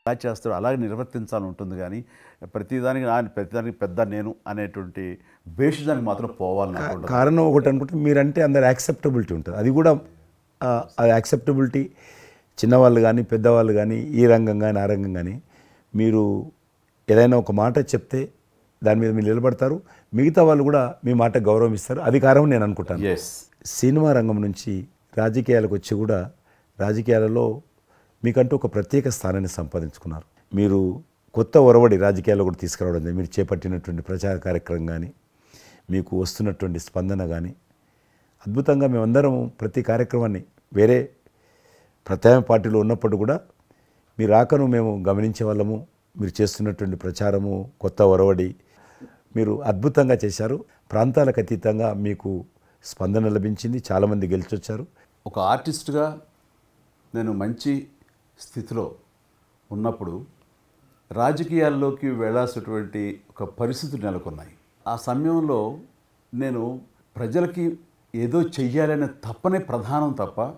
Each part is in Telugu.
ఎలా చేస్తాడో అలాగే నిర్వర్తించాలని ఉంటుంది కానీ ప్రతిదానికి పెద్ద నేను అనేటువంటి బేషిజానికి మాత్రం పోవాలని అనుకుంటాను. కారణం ఒకటి అనుకుంటే మీరంటే అందరు యాక్సెప్టబిలిటీ ఉంటుంది. అది కూడా ఆ యాక్సెప్టబిలిటీ చిన్నవాళ్ళు కానీ పెద్దవాళ్ళు కానీ ఈ రంగం కానీ ఆ రంగం కానీ మీరు ఏదైనా ఒక మాట చెప్తే దాని మీద మీరు నిలబడతారు, మిగతా వాళ్ళు కూడా మీ మాట గౌరవం ఇస్తారు. అది కారణం నేను అనుకుంటాను. సినిమా రంగం నుంచి రాజకీయాలకు వచ్చి కూడా రాజకీయాలలో మీకంటూ ఒక ప్రత్యేక స్థానాన్ని సంపాదించుకున్నారు. మీరు కొత్త ఒరవడి రాజకీయాల్లో కూడా తీసుకురావడం, మీరు చేపట్టినటువంటి ప్రచార కార్యక్రమం కానీ మీకు వస్తున్నటువంటి స్పందన కానీ అద్భుతంగా మేమందరం ప్రతి కార్యక్రమాన్ని వేరే ప్రత్యామ్నాయ పార్టీలో ఉన్నప్పుడు కూడా మీ రాకను మేము గమనించే వాళ్ళము. మీరు చేస్తున్నటువంటి ప్రచారము కొత్త ఒరవడి మీరు అద్భుతంగా చేశారు. ప్రాంతాలకు అతీతంగా మీకు స్పందన లభించింది, చాలామంది గెలిచొచ్చారు. ఒక ఆర్టిస్ట్గా నేను మంచి స్థితిలో ఉన్నప్పుడు రాజకీయాల్లోకి వెళ్ళాల్సినటువంటి ఒక పరిస్థితులు నెలకొన్నాయి. ఆ సమయంలో నేను ప్రజలకి ఏదో చెయ్యాలనే తప్పనే ప్రధానం తప్ప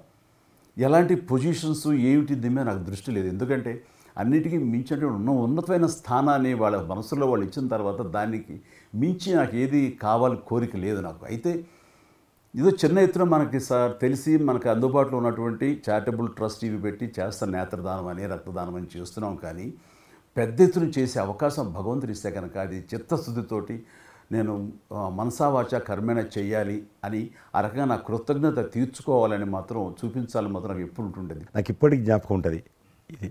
ఎలాంటి పొజిషన్స్ ఏమిటి దీని మీద నాకు దృష్టి లేదు. ఎందుకంటే అన్నిటికీ మించినటువంటి ఉన్నతమైన స్థానాన్ని వాళ్ళ మనసులో వాళ్ళు ఇచ్చిన తర్వాత దానికి మించి నాకు ఏది కావాలి కోరిక లేదు నాకు. అయితే ఏదో చిన్న ఎత్తున మనకి తెలిసి మనకు అందుబాటులో ఉన్నటువంటి చారిటబుల్ ట్రస్ట్ ఇవి పెట్టి చేస్తాను, నేత్రదానం అని రక్తదానం అని చేస్తున్నాం. కానీ పెద్ద ఎత్తున చేసే అవకాశం భగవంతుడు ఇస్తే కనుక అది చిత్తశుద్ధితోటి నేను మనసావాచ కర్మేణ చెయ్యాలి అని ఆ రకంగా నా కృతజ్ఞత తీర్చుకోవాలని మాత్రం చూపించాలని మాత్రం నాకు ఎప్పుడు ఉంటుండేది. నాకు ఇప్పటికి జ్ఞాపకం ఉంటుంది. ఇది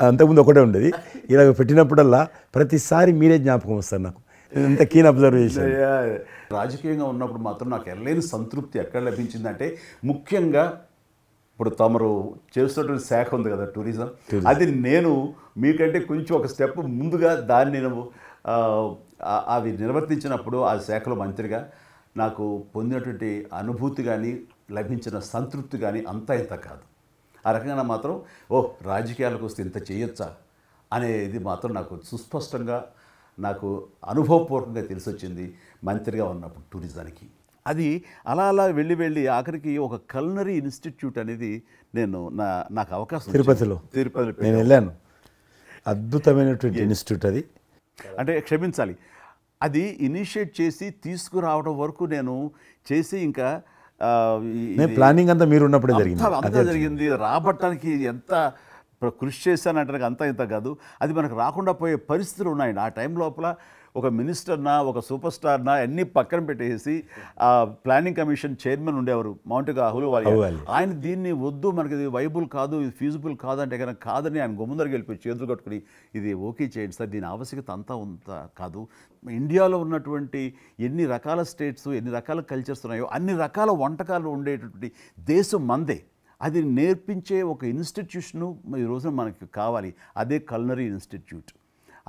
అంతకుముందు ఒకటే ఉండేది, ఇలా పెట్టినప్పుడల్లా ప్రతిసారి మీరే జ్ఞాపకం వస్తారు నాకు. ఎంత కీన్ అబ్జర్వేషన్. రాజకీయంగా ఉన్నప్పుడు మాత్రం నాకు ఎనలేని సంతృప్తి ఎక్కడ లభించిందంటే ముఖ్యంగా ఇప్పుడు తమరు చేస్తున్నటువంటి శాఖ ఉంది కదా టూరిజం, అది నేను మీకంటే కొంచెం ఒక స్టెప్ ముందుగా దాన్ని నేను అవి నిర్వర్తించినప్పుడు ఆ శాఖలో మంత్రిగా నాకు పొందినటువంటి అనుభూతి కానీ లభించిన సంతృప్తి కానీ అంతా ఇంత కాదు. ఆ రకంగా మాత్రం రాజకీయాలకు వస్తే ఇంత చేయొచ్చా అనేది మాత్రం నాకు సుస్పష్టంగా నాకు అనుభవపూర్వకంగా తెలిసొచ్చింది మంత్రిగా ఉన్నప్పుడు టూరిజానికి. అది అలా అలా వెళ్ళి ఆఖరికి ఒక కల్నరీ ఇన్స్టిట్యూట్ అనేది నాకు అవకాశం తిరుపతిలో నేను వెళ్ళాను. అద్భుతమైనటువంటి ఇన్స్టిట్యూట్ అది. అంటే క్షమించాలి, అది ఇనిషియేట్ చేసి తీసుకురావడం వరకు నేను చేసి ఇంకా ప్లానింగ్ అంతా మీరు ఉన్నప్పుడే జరిగింది. రాబట్టడానికి ఎంత కృషి చేశానంటే అంతా ఇంత కాదు, అది మనకు రాకుండా పోయే పరిస్థితులు ఉన్నాయండి. ఆ టైం లోపల ఒక మినిస్టర్నా ఒక సూపర్ స్టార్నా అన్నీ పక్కన పెట్టేసి ఆ ప్లానింగ్ కమిషన్ చైర్మన్ ఉండేవారు మౌంటిగా అహ్లూవాలియా, ఆయన దీన్ని వద్దు మనకి ఇది వైబుల్ కాదు, ఇది ఫీజిబుల్ కాదంటే కనుక కాదని ఆయన గుమ్మదరికి వెళ్ళిపోయి చేతులు కట్టుకుని ఇది ఓకే చేయండి సార్, దీని ఆవశ్యకత అంతా కాదు. ఇండియాలో ఉన్నటువంటి ఎన్ని రకాల స్టేట్స్ ఎన్ని రకాల కల్చర్స్ ఉన్నాయో అన్ని రకాల వంటకాలు ఉండేటటువంటి దేశం మందే. అది నేర్పించే ఒక ఇన్స్టిట్యూషను ఈ రోజున మనకి కావాలి, అదే కల్నరీ ఇన్స్టిట్యూట్.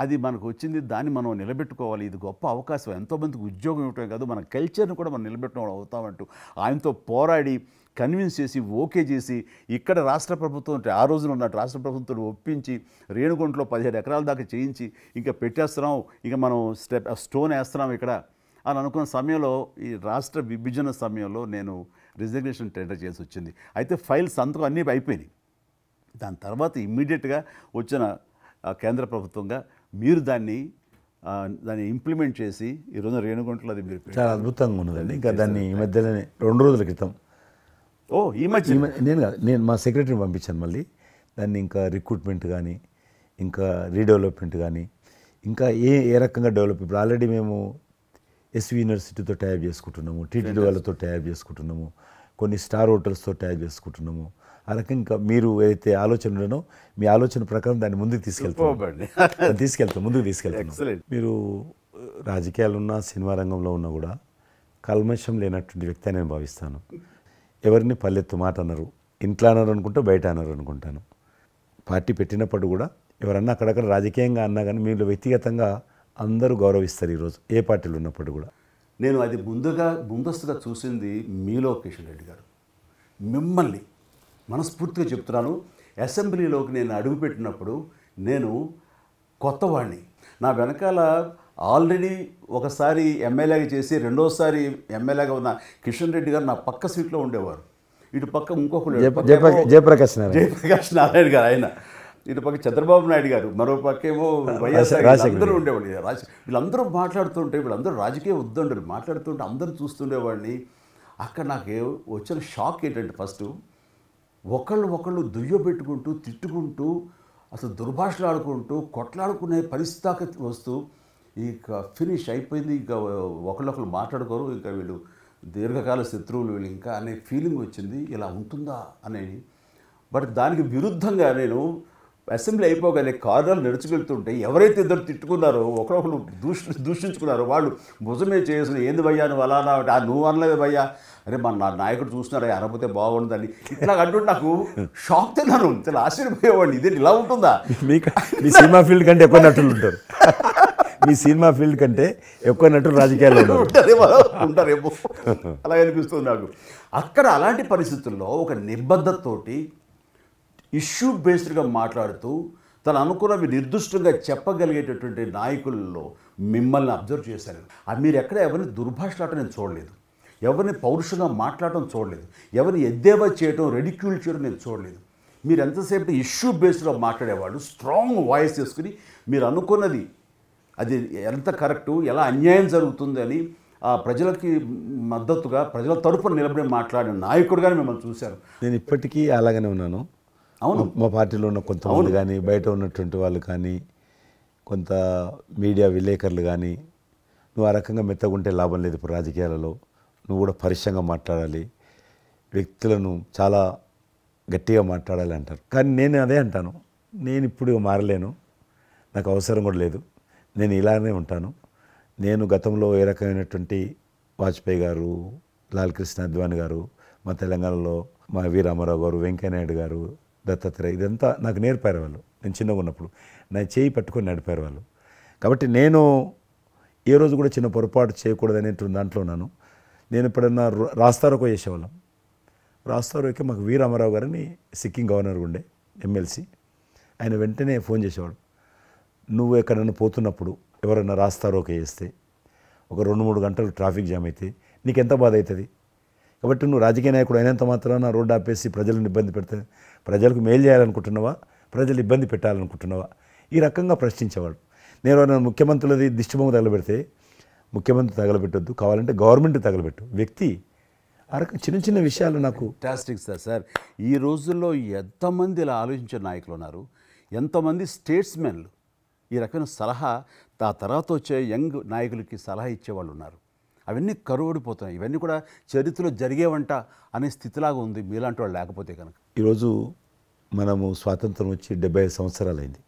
అది మనకు వచ్చింది, దాన్ని మనం నిలబెట్టుకోవాలి. ఇది గొప్ప అవకాశం, ఎంతోమందికి ఉద్యోగం ఇవ్వటమే కాదు మన కల్చర్ని కూడా మనం నిలబెట్టడం అవుతామంటూ ఆయనతో పోరాడి కన్విన్స్ చేసి ఓకే చేసి ఇక్కడ రాష్ట్ర ప్రభుత్వం ఆ రోజున ఉన్నట్టు రాష్ట్ర ప్రభుత్వం ఒప్పించి రేణుగుంటలో 17 ఎకరాల దాకా చేయించి ఇంకా పెట్టేస్తున్నాం, ఇంకా మనం స్టోన్ వేస్తున్నాం ఇక్కడ అని అనుకున్న సమయంలో ఈ రాష్ట్ర విభజన సమయంలో నేను రిజిగ్నేషన్ టెండర్ చేసి వచ్చింది. అయితే ఫైల్స్ సంతకం అన్నీ అయిపోయినాయి. దాని తర్వాత ఇమ్మీడియట్గా వచ్చిన కేంద్ర ప్రభుత్వంగా మీరు దాన్ని ఇంప్లిమెంట్ చేసి ఈరోజు రేణుగుంటలో అది మీరు చాలా అద్భుతంగా ఉన్నదండి. ఇంకా దాన్ని ఈ మధ్యలోనే 2 రోజుల క్రితం ఈ మధ్య నేను మా సెక్రటరీని పంపించాను. మళ్ళీ దాన్ని ఇంకా రిక్రూట్మెంట్ కానీ ఇంకా రీడెవలప్మెంట్ కానీ ఇంకా ఏ రకంగా డెవలప్. ఇప్పుడు ఆల్రెడీ మేము ఎస్వి యూనివర్సిటీతో టైప్ చేసుకుంటున్నాము, టీటీడీ వాళ్ళతో టైప్ చేసుకుంటున్నాము, కొన్ని స్టార్ హోటల్స్తో టైప్ చేసుకుంటున్నాము. ఆ రకంగా ఇంకా మీరు ఏదైతే ఆలోచన ఉండనో మీ ఆలోచన ప్రకారం దాన్ని ముందుకు ముందుకు తీసుకెళ్తాం. మీరు రాజకీయాలు ఉన్నా సినిమా రంగంలో ఉన్నా కూడా కల్మషం లేనటువంటి వ్యక్తి అని నేను భావిస్తాను. ఎవరిని పల్లెత్తు మాట అన్నారు, ఇంట్లో అన్నారు అనుకుంటే బయట అన్నారు అనుకుంటాను. పార్టీ పెట్టినప్పుడు కూడా ఎవరన్నా అక్కడక్కడ రాజకీయంగా అన్నా కానీ మీరు వ్యక్తిగతంగా అందరూ గౌరవిస్తారు ఈరోజు ఏ పార్టీలు ఉన్నప్పుడు కూడా. నేను అది ముందస్తుగా చూసింది మీలో కిషన్ రెడ్డి గారు. మిమ్మల్ని మనస్ఫూర్తిగా చెప్తున్నాను, అసెంబ్లీలోకి నేను అడుగుపెట్టినప్పుడు నేను కొత్తవాడిని. నా వెనకాల ఆల్రెడీ ఒకసారి ఎమ్మెల్యేగా చేసి రెండోసారి ఎమ్మెల్యేగా ఉన్న కిషన్ రెడ్డి గారు నా పక్క సీట్లో ఉండేవారు. ఇటు పక్క ఇంకొకరు జయప్రకాష్ నారాయణ గారు, ఆయన ఇటు పక్క చంద్రబాబు నాయుడు గారు, మరో పక్కేమో వైఎస్ఆర్ గారు, అందరూ ఉండేవాళ్ళు. వీళ్ళందరూ మాట్లాడుతుంటే, వీళ్ళందరూ రాజకీయ ఉద్దండులు మాట్లాడుతుంటే అందరూ చూస్తుండేవాడిని. అక్కడ నాకు వచ్చిన షాక్ ఏంటంటే, ఫస్ట్ ఒకళ్ళు దుయ్యబెట్టుకుంటూ, తిట్టుకుంటూ, అసలు దుర్భాషలు ఆడుకుంటూ, కొట్లాడుకునే పరిస్థితి దాకా వస్తూ, ఇక ఫినిష్ అయిపోయింది, ఇంకా ఒకళ్ళొకరు మాట్లాడుకోరు, ఇంకా వీళ్ళు దీర్ఘకాల శత్రువులు వీళ్ళు ఇంకా అనే ఫీలింగ్ వచ్చింది. ఇలా ఉంటుందా అనేది. బట్ దానికి విరుద్ధంగా నేను అసెంబ్లీ అయిపోగానే కారులో నడుచుకెళ్తుంటే ఎవరైతే ఇద్దరు తిట్టుకున్నారో, ఒకరొకరు దూషించుకున్నారో, వాళ్ళు భుజమే చేసిన ఏంది భయ్యా నువ్వు అలా నువ్వు అనలేదు భయ్యా, అరే నా నాయకుడు చూస్తున్నారా అనకపోతే బాగుంటుందని ఇట్లా అంటుంటే నాకు షాక్ తిన్నాను. చాలా ఆశ్చర్యపోయేవాడిని, ఇదే ఇలా ఉంటుందా. మీ సినిమా ఫీల్డ్ కంటే ఎక్కువ నటులు ఉంటారు. మీ సినిమా ఫీల్డ్ కంటే ఎక్కువ నటులు రాజకీయాల్లో ఉంటారేమో అలా అనిపిస్తుంది నాకు. అక్కడ అలాంటి పరిస్థితుల్లో ఒక నిబద్ధతతోటి ఇష్యూ బేస్డ్గా మాట్లాడుతూ తను అనుకున్నవి నిర్దిష్టంగా చెప్పగలిగేటటువంటి నాయకుల్లో మిమ్మల్ని అబ్జర్వ్ చేశాను. మీరు ఎక్కడ ఎవరిని దుర్భాషలాట నేను చూడలేదు, ఎవరిని పౌరుషంగా మాట్లాడటం చూడలేదు, ఎవరిని ఎద్దేవా చేయటం, రెడిక్యూల్ చేయడం నేను చూడలేదు. మీరు ఎంతసేపు ఇష్యూ బేస్డ్గా మాట్లాడేవాళ్ళు, స్ట్రాంగ్ వాయిస్ చేసుకుని మీరు అనుకున్నది అది ఎంత కరెక్టు, ఎలా అన్యాయం జరుగుతుంది అని ఆ ప్రజలకి మద్దతుగా ప్రజల తరపున నిలబడి మాట్లాడిన నాయకుడుగానే మిమ్మల్ని చూశాను. నేను ఇప్పటికీ అలాగనే ఉన్నాను. అవును, మా పార్టీలో ఉన్న కొంతమంది కానీ, బయట ఉన్నటువంటి వాళ్ళు కానీ, కొంత మీడియా విలేకరులు కానీ, నువ్వు ఆ రకంగా మెత్తగుంటే లాభం లేదు ఇప్పుడు రాజకీయాలలో, నువ్వు కూడా పరుషంగా మాట్లాడాలి, వ్యక్తులను చాలా గట్టిగా మాట్లాడాలి అంటారు. కానీ నేను అదే అంటాను, నేను ఇప్పుడు మారలేను, నాకు అవసరం కూడా లేదు, నేను ఇలానే ఉంటాను. నేను గతంలో ఏ రకమైనటువంటి వాజ్పేయి గారు, లాల్ కృష్ణ అద్వానీ గారు, మా తెలంగాణలో మా వి రామారావు గారు, వెంకయ్యనాయుడు గారు, దత్తాత్రేయ, ఇదంతా నాకు నేర్పారు వాళ్ళు. నేను చిన్నగా ఉన్నప్పుడు నా చేయి పట్టుకొని నడిపారు వాళ్ళు. కాబట్టి నేను ఏ రోజు కూడా చిన్న పొరపాటు చేయకూడదనేటువంటి దాంట్లో ఉన్నాను. నేను ఎప్పుడన్నా రాస్తారోకో చేసేవాళ్ళం. రాస్తారోకే మాకు వి రామారావు గారిని సిక్కిం గవర్నర్ ఉండే ఎమ్మెల్సీ, ఆయన వెంటనే ఫోన్ చేసేవాడు. నువ్వు ఎక్కడన్నా పోతున్నప్పుడు ఎవరైనా రాస్తారోకే చేస్తే ఒక 2-3 గంటలు ట్రాఫిక్ జామ్ అయితే నీకెంత బాధ అవుతుంది. కాబట్టి నువ్వు రాజకీయ నాయకుడు అయినంత మాత్రాన రోడ్డు ఆపేసి ప్రజలను ఇబ్బంది పెడితే ప్రజలకు మేలు చేయాలనుకుంటున్నావా, ప్రజలు ఇబ్బంది పెట్టాలనుకుంటున్నావా, ఈ రకంగా ప్రశ్నించేవాడు. నేను ముఖ్యమంత్రులది దిష్టిబొమ్మ తగలబెడితే ముఖ్యమంత్రి తగలబెట్టొద్దు, కావాలంటే గవర్నమెంట్ తగలబెట్టు, వ్యక్తి ఆ రకం చిన్న చిన్న విషయాలు నాకు ఫ్యాంటాస్టిక్ సార్. ఈ రోజుల్లో ఎంతమంది ఇలా ఆలోచించే నాయకులు ఉన్నారు, ఎంతమంది స్టేట్స్మెన్లు ఈ రకమైన సలహా ఆ తర్వాత వచ్చే యంగ్ నాయకులకి సలహా ఇచ్చేవాళ్ళు ఉన్నారు. అవన్నీ కరువడిపోతున్నాయి. ఇవన్నీ కూడా చరిత్రలో జరిగేవంట అనే స్థితిలాగా ఉంది మీలాంటి వాళ్ళు లేకపోతే కనుక. ఈరోజు మనము స్వాతంత్రం వచ్చి 75 సంవత్సరాలైంది.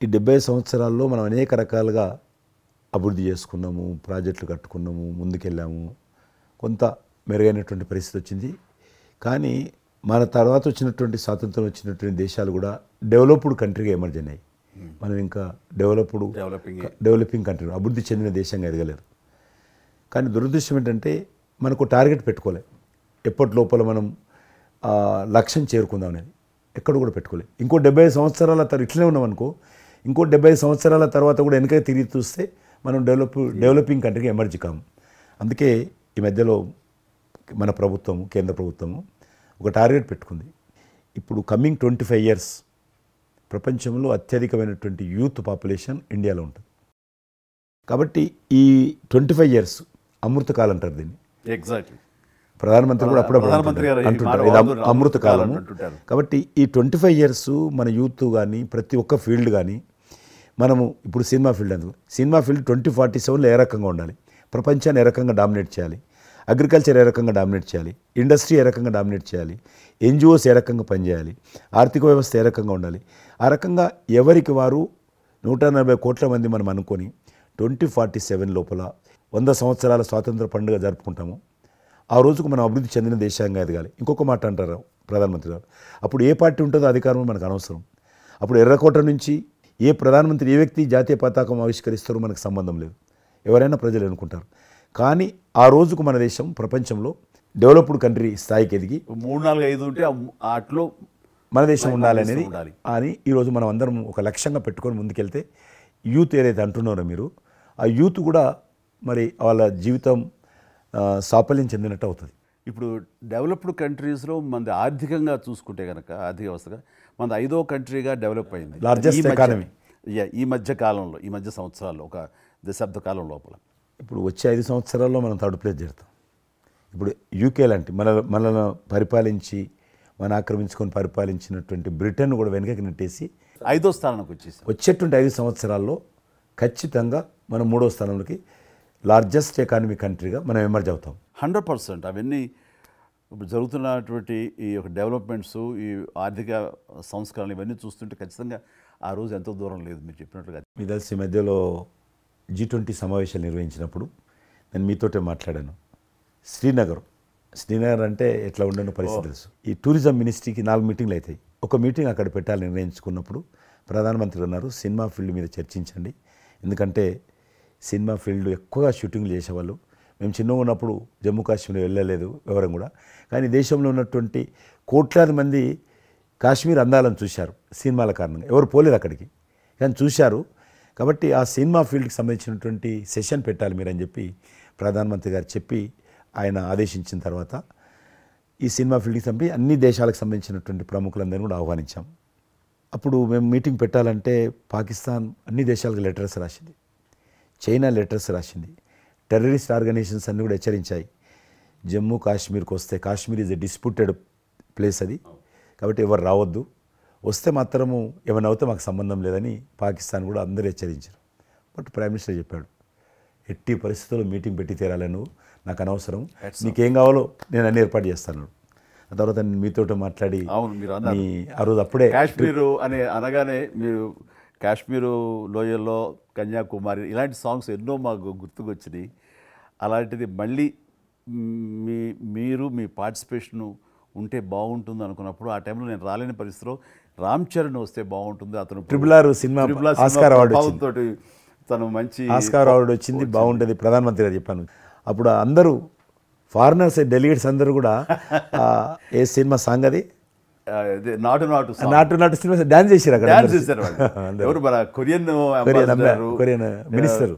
ఈ 75 సంవత్సరాల్లో మనం అనేక రకాలుగా అభివృద్ధి చేసుకున్నాము, ప్రాజెక్టులు కట్టుకున్నాము, ముందుకెళ్ళాము, కొంత మెరుగైనటువంటి పరిస్థితి వచ్చింది. కానీ మన తర్వాత వచ్చినటువంటి స్వాతంత్రం వచ్చినటువంటి దేశాలు కూడా డెవలప్డ్ కంట్రీగా ఎమర్జ్ అయినాయి. మనం ఇంకా డెవలపింగ్ కంట్రీ, అభివృద్ధి చెందిన దేశంగా ఎదగలేరు. కానీ దురదృష్టం ఏంటంటే మనకు టార్గెట్ పెట్టుకోలే, ఎప్పటి లోపల మనం లక్ష్యం చేరుకుందాం అనేది ఎక్కడ కూడా పెట్టుకోలేదు. ఇంకో 75 సంవత్సరాల తర్వాత ఇట్లనే ఉన్నాం అనుకో, ఇంకో 75 సంవత్సరాల తర్వాత కూడా వెనక తిరిగి చూస్తే మనం డెవలపింగ్ కంట్రీగా ఎమర్జ్ కాము. అందుకే ఈ మధ్యలో మన ప్రభుత్వము, కేంద్ర ప్రభుత్వము ఒక టార్గెట్ పెట్టుకుంది. ఇప్పుడు కమింగ్ 25 years ప్రపంచంలో అత్యధికమైనటువంటి యూత్ పాపులేషన్ ఇండియాలో ఉంటుంది. కాబట్టి ఈ 25 years అమృతకాలం అంటారు దీన్ని. ఎగ్జాక్ట్లీ. ప్రధానమంత్రి కూడా అప్పుడప్పుడు అంటుంటారు ఇది అమృతకాలం. కాబట్టి ఈ 25 years మన యూత్ కానీ ప్రతి ఒక్క ఫీల్డ్ కానీ మనము ఇప్పుడు సినిమా ఫీల్డ్ అందుకు సినిమా ఫీల్డ్ 2047లో ఏ రకంగా ఉండాలి, ప్రపంచాన్ని ఏ రకంగా డామినేట్ చేయాలి, అగ్రికల్చర్ ఏ రకంగా డామినేట్ చేయాలి, ఇండస్ట్రీ ఏ రకంగా డామినేట్ చేయాలి, ఎన్జిఓస్ ఏ రకంగా పనిచేయాలి, ఆర్థిక వ్యవస్థ ఏ రకంగా ఉండాలి, ఆ రకంగా ఎవరికి వారు 140 కోట్ల మంది మనం అనుకొని 2047 లోపల 100 సంవత్సరాల స్వాతంత్ర పండుగ జరుపుకుంటాము. ఆ రోజుకు మనం అభివృద్ధి చెందిన దేశంగా ఎదగాలి. ఇంకొక మాట అంటారు ప్రధానమంత్రి గారు, అప్పుడు ఏ పార్టీ ఉంటుందో అధికారం మనకు అనవసరం. అప్పుడు ఎర్రకోట నుంచి ఏ ప్రధానమంత్రి ఏ వ్యక్తి జాతీయ పతాకం ఆవిష్కరిస్తారో మనకు సంబంధం లేదు, ఎవరైనా ప్రజలు అనుకుంటారు. కానీ ఆ రోజుకు మన దేశం ప్రపంచంలో డెవలప్డ్ కంట్రీ స్థాయికి ఎదిగి 3, 4, 5 ఉంటే అట్లో మన దేశం ఉండాలి అనేది అని ఈరోజు మనం అందరం ఒక లక్ష్యంగా పెట్టుకొని ముందుకెళ్తే యూత్ ఏదైతే అంటున్నారో మీరు, ఆ యూత్ కూడా మరి వాళ్ళ జీవితం సాఫల్యం చెందినట్టు అవుతుంది. ఇప్పుడు డెవలప్డ్ కంట్రీస్లో మనది ఆర్థికంగా చూసుకుంటే కనుక ఆర్థిక వ్యవస్థగా మనది 5వ కంట్రీగా డెవలప్ అయింది. Largest ఈ మధ్య- economy. ఈ మధ్య కాలంలో, ఈ మధ్య సంవత్సరాల్లో, ఒక దశాబ్ద కాలం లోపల. ఇప్పుడు వచ్చే 5 సంవత్సరాల్లో మనం థర్డ్ ప్లేస్ చేరుతాం. ఇప్పుడు యూకే లాంటి మనల్ని పరిపాలించి ఆక్రమించుకొని పరిపాలించినటువంటి బ్రిటన్ కూడా వెనకకి నెట్టేసి 5వ స్థానానికి వచ్చేసాం. వచ్చేటువంటి 5 సంవత్సరాల్లో ఖచ్చితంగా మనం 3వ స్థానంలోకి లార్జెస్ట్ ఎకానమీ కంట్రీగా మనం ఎమర్జ్ అవుతాం. 100% అవన్నీ ఇప్పుడు జరుగుతున్నటువంటి ఈ యొక్క డెవలప్మెంట్స్, ఈ ఆర్థిక సంస్కరణలు ఇవన్నీ చూస్తుంటే ఖచ్చితంగా ఆ రోజు ఎంతో దూరం లేదు మీరు చెప్పినట్లుగా. మీ తెలిసి ఈ మధ్యలో G20 సమావేశాలు నిర్వహించినప్పుడు నేను మీతోటే మాట్లాడాను. శ్రీనగర్ అంటే ఎట్లా ఉండని పరిస్థితి తెలుసు. ఈ టూరిజం మినిస్ట్రీకి 4 మీటింగ్లు అవుతాయి. ఒక మీటింగ్ అక్కడ పెట్టాలని నిర్ణయించుకున్నప్పుడు ప్రధానమంత్రి అన్నారు, సినిమా ఫీల్డ్ మీద చర్చించండి. ఎందుకంటే సినిమా ఫీల్డ్ ఎక్కువగా షూటింగ్లు చేసేవాళ్ళు. మేము చిన్నగా ఉన్నప్పుడు జమ్మూ కాశ్మీర్ వెళ్ళలేదు ఎవరం కూడా. కానీ దేశంలో ఉన్నటువంటి కోట్లాది మంది కాశ్మీర్ అందాలను చూశారు సినిమాల కారణంగా. ఎవరు పోలేదు అక్కడికి, కానీ చూశారు. కాబట్టి ఆ సినిమా ఫీల్డ్కి సంబంధించినటువంటి సెషన్ పెట్టాలి మీరని చెప్పి ప్రధానమంత్రి గారు చెప్పి ఆయన ఆదేశించిన తర్వాత ఈ సినిమా ఫీల్డ్కి సంబంధించి అన్ని దేశాలకు సంబంధించినటువంటి ప్రముఖులందరినీ కూడా ఆహ్వానించాం. అప్పుడు మేము మీటింగ్ పెట్టాలంటే పాకిస్తాన్ అన్ని దేశాలకు లెటర్స్ రాసింది, చైనా లెటర్స్ రాసింది, టెర్రరిస్ట్ ఆర్గనైజేషన్స్ అన్నీ కూడా హెచ్చరించాయి. జమ్మూ కాశ్మీర్కి వస్తే, Kashmir is a disputed place అది, కాబట్టి ఎవరు రావద్దు, వస్తే మాత్రము ఏమైనా అవుతే మాకు సంబంధం లేదని పాకిస్తాన్ కూడా అందరూ హెచ్చరించారు. బట్ ప్రైమ్ మినిస్టర్ చెప్పాడు, ఎట్టి పరిస్థితుల్లో మీటింగ్ పెట్టి తీరాలి, నువ్వు నాకు అనవసరం, నీకేం కావాలో నేను అన్ని ఏర్పాటు చేస్తాను. ఆ తర్వాత నేను మీతో మాట్లాడి ఆ రోజు అప్పుడే కాశ్మీరు అని అనగానే మీరు కాశ్మీరు లోయల్లో కన్యాకుమారి ఇలాంటి సాంగ్స్ ఎన్నో మాకు గుర్తుకొచ్చినాయి. అలాంటిది మళ్ళీ మీరు మీ పార్టిసిపేషను ఉంటే బాగుంటుంది అనుకున్నప్పుడు ఆ టైంలో నేను రాలేని పరిస్థితిలో రామ్ చరణ్ వస్తే బాగుంటుంది, అతను RRR సినిమా ఆస్కార్ అవార్డు తోటి తను మంచి ఆస్కార్ అవార్డు వచ్చింది, బాగుంటుంది ప్రధానమంత్రి గారు చెప్పాను. అప్పుడు అందరూ ఫారినర్స్ డెలిగేట్స్ అందరూ కూడా ఏ సినిమా సాంగ్ అది నాటు సినిమా డాన్స్ చేశారు అక్కడ. డాన్స్ చేశారు వాళ్ళు. ఎవరు మన కొరియన్ మినిస్టర్.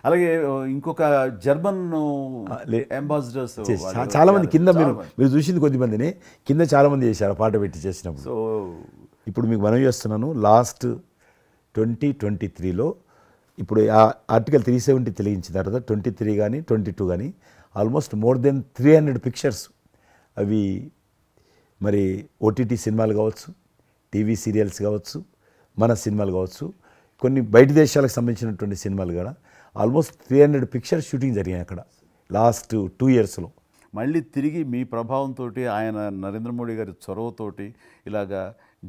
అలాగే ఇంకొక జర్మన్ అంబాసిడర్స్ చాలా మంది కింద మీరు చూసింది కొద్దిమందిని, కింద చాలా మంది చేశారు పాట పెట్టి చేసినప్పుడు. సో ఇప్పుడు మీకు మనవి చేస్తున్నాను, లాస్ట్ 2023లో ఇప్పుడు ఆర్టికల్ 370 తెలిగించిన తర్వాత 23 కానీ 22 కానీ ఆల్మోస్ట్ మోర్ దెన్ 300 పిక్చర్స్, అవి మరి OTT సినిమాలు కావచ్చు, టీవీ సీరియల్స్ కావచ్చు, మన సినిమాలు కావచ్చు, కొన్ని బయట దేశాలకు సంబంధించినటువంటి సినిమాలు కూడా ఆల్మోస్ట్ 300 పిక్చర్స్ షూటింగ్ జరిగాయి అక్కడ లాస్ట్ 2 ఇయర్స్లో. మళ్ళీ తిరిగి మీ ప్రభావంతో, ఆయన నరేంద్ర మోడీ గారి చొరవతోటి ఇలాగా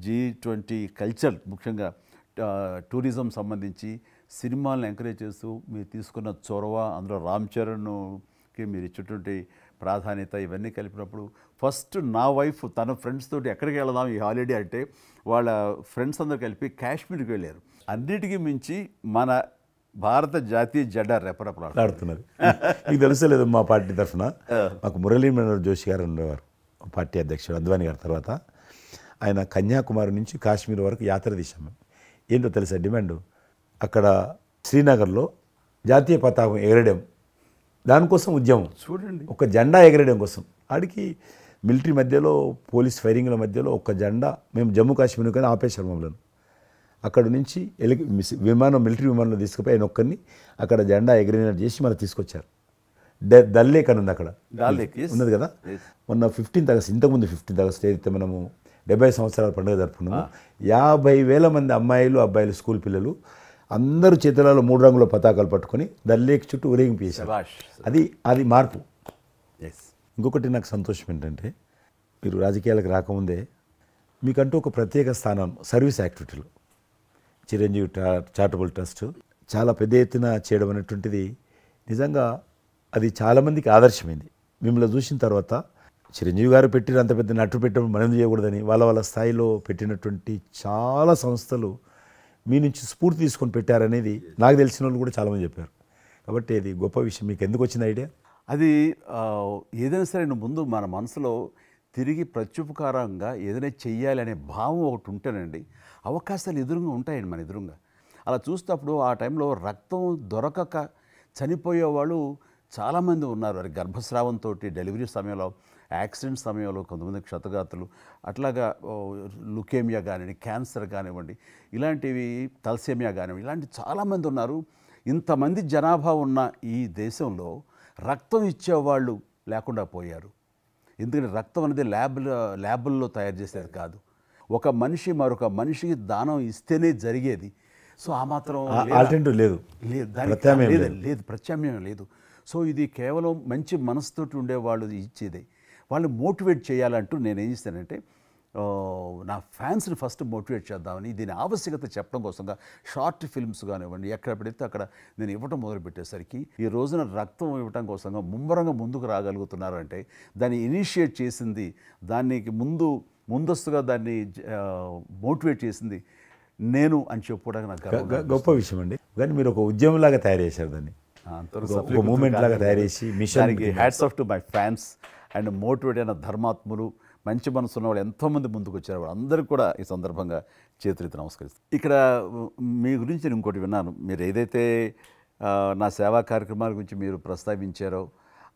G20 కల్చర్, ముఖ్యంగా టూరిజం సంబంధించి సినిమాలను ఎంకరేజ్ చేస్తూ మీరు తీసుకున్న చొరవ, అందులో రామ్ చరణ్కి మీరు ఇచ్చేటువంటి ప్రాధాన్యత, ఇవన్నీ కలిపినప్పుడు ఫస్ట్ నా వైఫ్ తన ఫ్రెండ్స్ తోటి ఎక్కడికి వెళదాం ఈ హాలిడే అంటే వాళ్ళ ఫ్రెండ్స్ అందరూ కలిపి కాశ్మీర్కి వెళ్ళారు. అన్నిటికీ మించి మన భారత జాతీయ జెండా రెపరెపలాడుతున్నది. మీకు తెలుసలేదు, మా పార్టీ తరఫున మాకు మురళీ మనోహర్ జోషి గారు ఉండేవారు, పార్టీ అధ్యక్షుడు అద్వానీ గారి తర్వాత. ఆయన కన్యాకుమారి నుంచి కాశ్మీర్ వరకు యాత్ర తీసాం. మేము ఏంటో తెలుసా డిమాండ్, అక్కడ శ్రీనగర్లో జాతీయ పతాకం ఎగరడం, దానికోసం ఉద్యమం. చూడండి, ఒక జెండా ఎగరడం కోసం. ఆడికి మిలిటరీ మధ్యలో, పోలీస్ ఫైరింగ్ల మధ్యలో ఒక జెండా, మేము జమ్మూ కాశ్మీర్ కానీ ఆపేశారు మమ్మల్ని. అక్కడ నుంచి మిలిటరీ విమానంలో తీసుకుపోయి ఆయన ఒక్కరిని అక్కడ జెండా ఎగిరినట్టు చేసి మళ్ళీ తీసుకొచ్చారు. దల్ లేక్ అని ఉంది అక్కడ, ఉన్నది కదా. మొన్న 15th ఆగస్ట్, ఇంతకుముందు 15th ఆగస్ట్ ఏదైతే మనము 70 సంవత్సరాల పండుగ జరుపుకున్నాము, 50,000 మంది అమ్మాయిలు అబ్బాయిలు స్కూల్ పిల్లలు అందరూ చేతులలో 3 రంగుల పతాకాలు పట్టుకొని దల్ లేక్ చుట్టూ ఊరేగింపు చేశారు. అది మార్పు. ఇంకొకటి నాకు సంతోషం ఏంటంటే, మీరు రాజకీయాలకు రాకముందే మీకంటూ ఒక ప్రత్యేక స్థానం సర్వీస్ యాక్టివిటీలో చిరంజీవి చారిటబుల్ ట్రస్ట్ చాలా పెద్ద ఎత్తున చేయడం అనేటువంటిది నిజంగా అది చాలామందికి ఆదర్శమైంది. మిమ్మల్ని చూసిన తర్వాత చిరంజీవి గారు పెట్టిన అంత పెద్ద నటు పెట్టడం మనం చేయకూడదని వాళ్ళ స్థాయిలో పెట్టినటువంటి చాలా సంస్థలు మీ నుంచి స్ఫూర్తి తీసుకొని పెట్టారనేది నాకు తెలిసిన వాళ్ళు కూడా చాలామంది చెప్పారు. కాబట్టి అది గొప్ప విషయం. మీకు ఎందుకు వచ్చింది ఐడియా? అది ఏదైనా సరే ముందు మన మనసులో తిరిగి ప్రత్యుపకారంగా ఏదైనా చెయ్యాలి అనే భావం ఒకటి ఉంటేనండి, అవకాశాలు ఎదురుగా ఉంటాయండి మన ఎదురుగా. అలా చూసినప్పుడు ఆ టైంలో రక్తం దొరకక చనిపోయేవాళ్ళు చాలామంది ఉన్నారు. అది గర్భస్రావంతో, డెలివరీ సమయంలో, యాక్సిడెంట్ సమయంలో కొంతమంది క్షతగాతులు, అట్లాగా లుకేమియా కానివ్వండి, క్యాన్సర్ కానివ్వండి, ఇలాంటివి తలసేమియా కానివ్వండి, ఇలాంటి చాలామంది ఉన్నారు. ఇంతమంది జనాభా ఉన్న ఈ దేశంలో రక్తం ఇచ్చేవాళ్ళు లేకుండా పోయారు. ఎందుకంటే రక్తం అనేది ల్యాబుల్లో తయారు చేసేది కాదు. ఒక మనిషి మరొక మనిషికి దానం ఇస్తేనే జరిగేది. సో ఆ మాత్రం ఆల్టర్నేటివ్ లేదు, లేదు, ప్రత్యామ్నాయం లేదు. సో ఇది కేవలం మంచి మనసుతోటి ఉండేవాళ్ళు ఇచ్చేదే. వాళ్ళు మోటివేట్ చేయాలంటూ నేను ఏం చేస్తానంటే, నా ఫ్యాన్స్ని ఫస్ట్ మోటివేట్ చేద్దామని దీని ఆవశ్యకత చెప్పడం కోసంగా షార్ట్ ఫిల్మ్స్ కానివ్వండి, ఎక్కడ పెడితే అక్కడ నేను ఇవ్వటం మొదలుపెట్టేసరికి ఈ రోజున రక్తం ఇవ్వటం కోసంగా ముమ్మరంగా ముందుకు రాగలుగుతున్నారు అంటే దాన్ని ఇనిషియేట్ చేసింది, దానికి ముందస్తుగా దాన్ని మోటివేట్ చేసింది నేను అని చెప్పుకోవడానికి నాకు గొప్ప విషయం అండి. కానీ మీరు ఒక ఉద్యమంలాగా తయారు చేశారు దాన్ని, ఒక మూమెంట్ లాగా తయారు చేసి మిషన్. Hats off to my fans and motivate అయిన ధర్మాత్ములు, మంచి మనసు ఉన్న వాళ్ళు ఎంతోమంది ముందుకు వచ్చారు. వాళ్ళందరికీ కూడా ఈ సందర్భంగా చేతులెత్తి నమస్కరిస్తాను. ఇక్కడ మీ గురించి నేను ఇంకోటి విన్నాను. మీరు ఏదైతే నా సేవా కార్యక్రమాల గురించి మీరు ప్రస్తావించారో,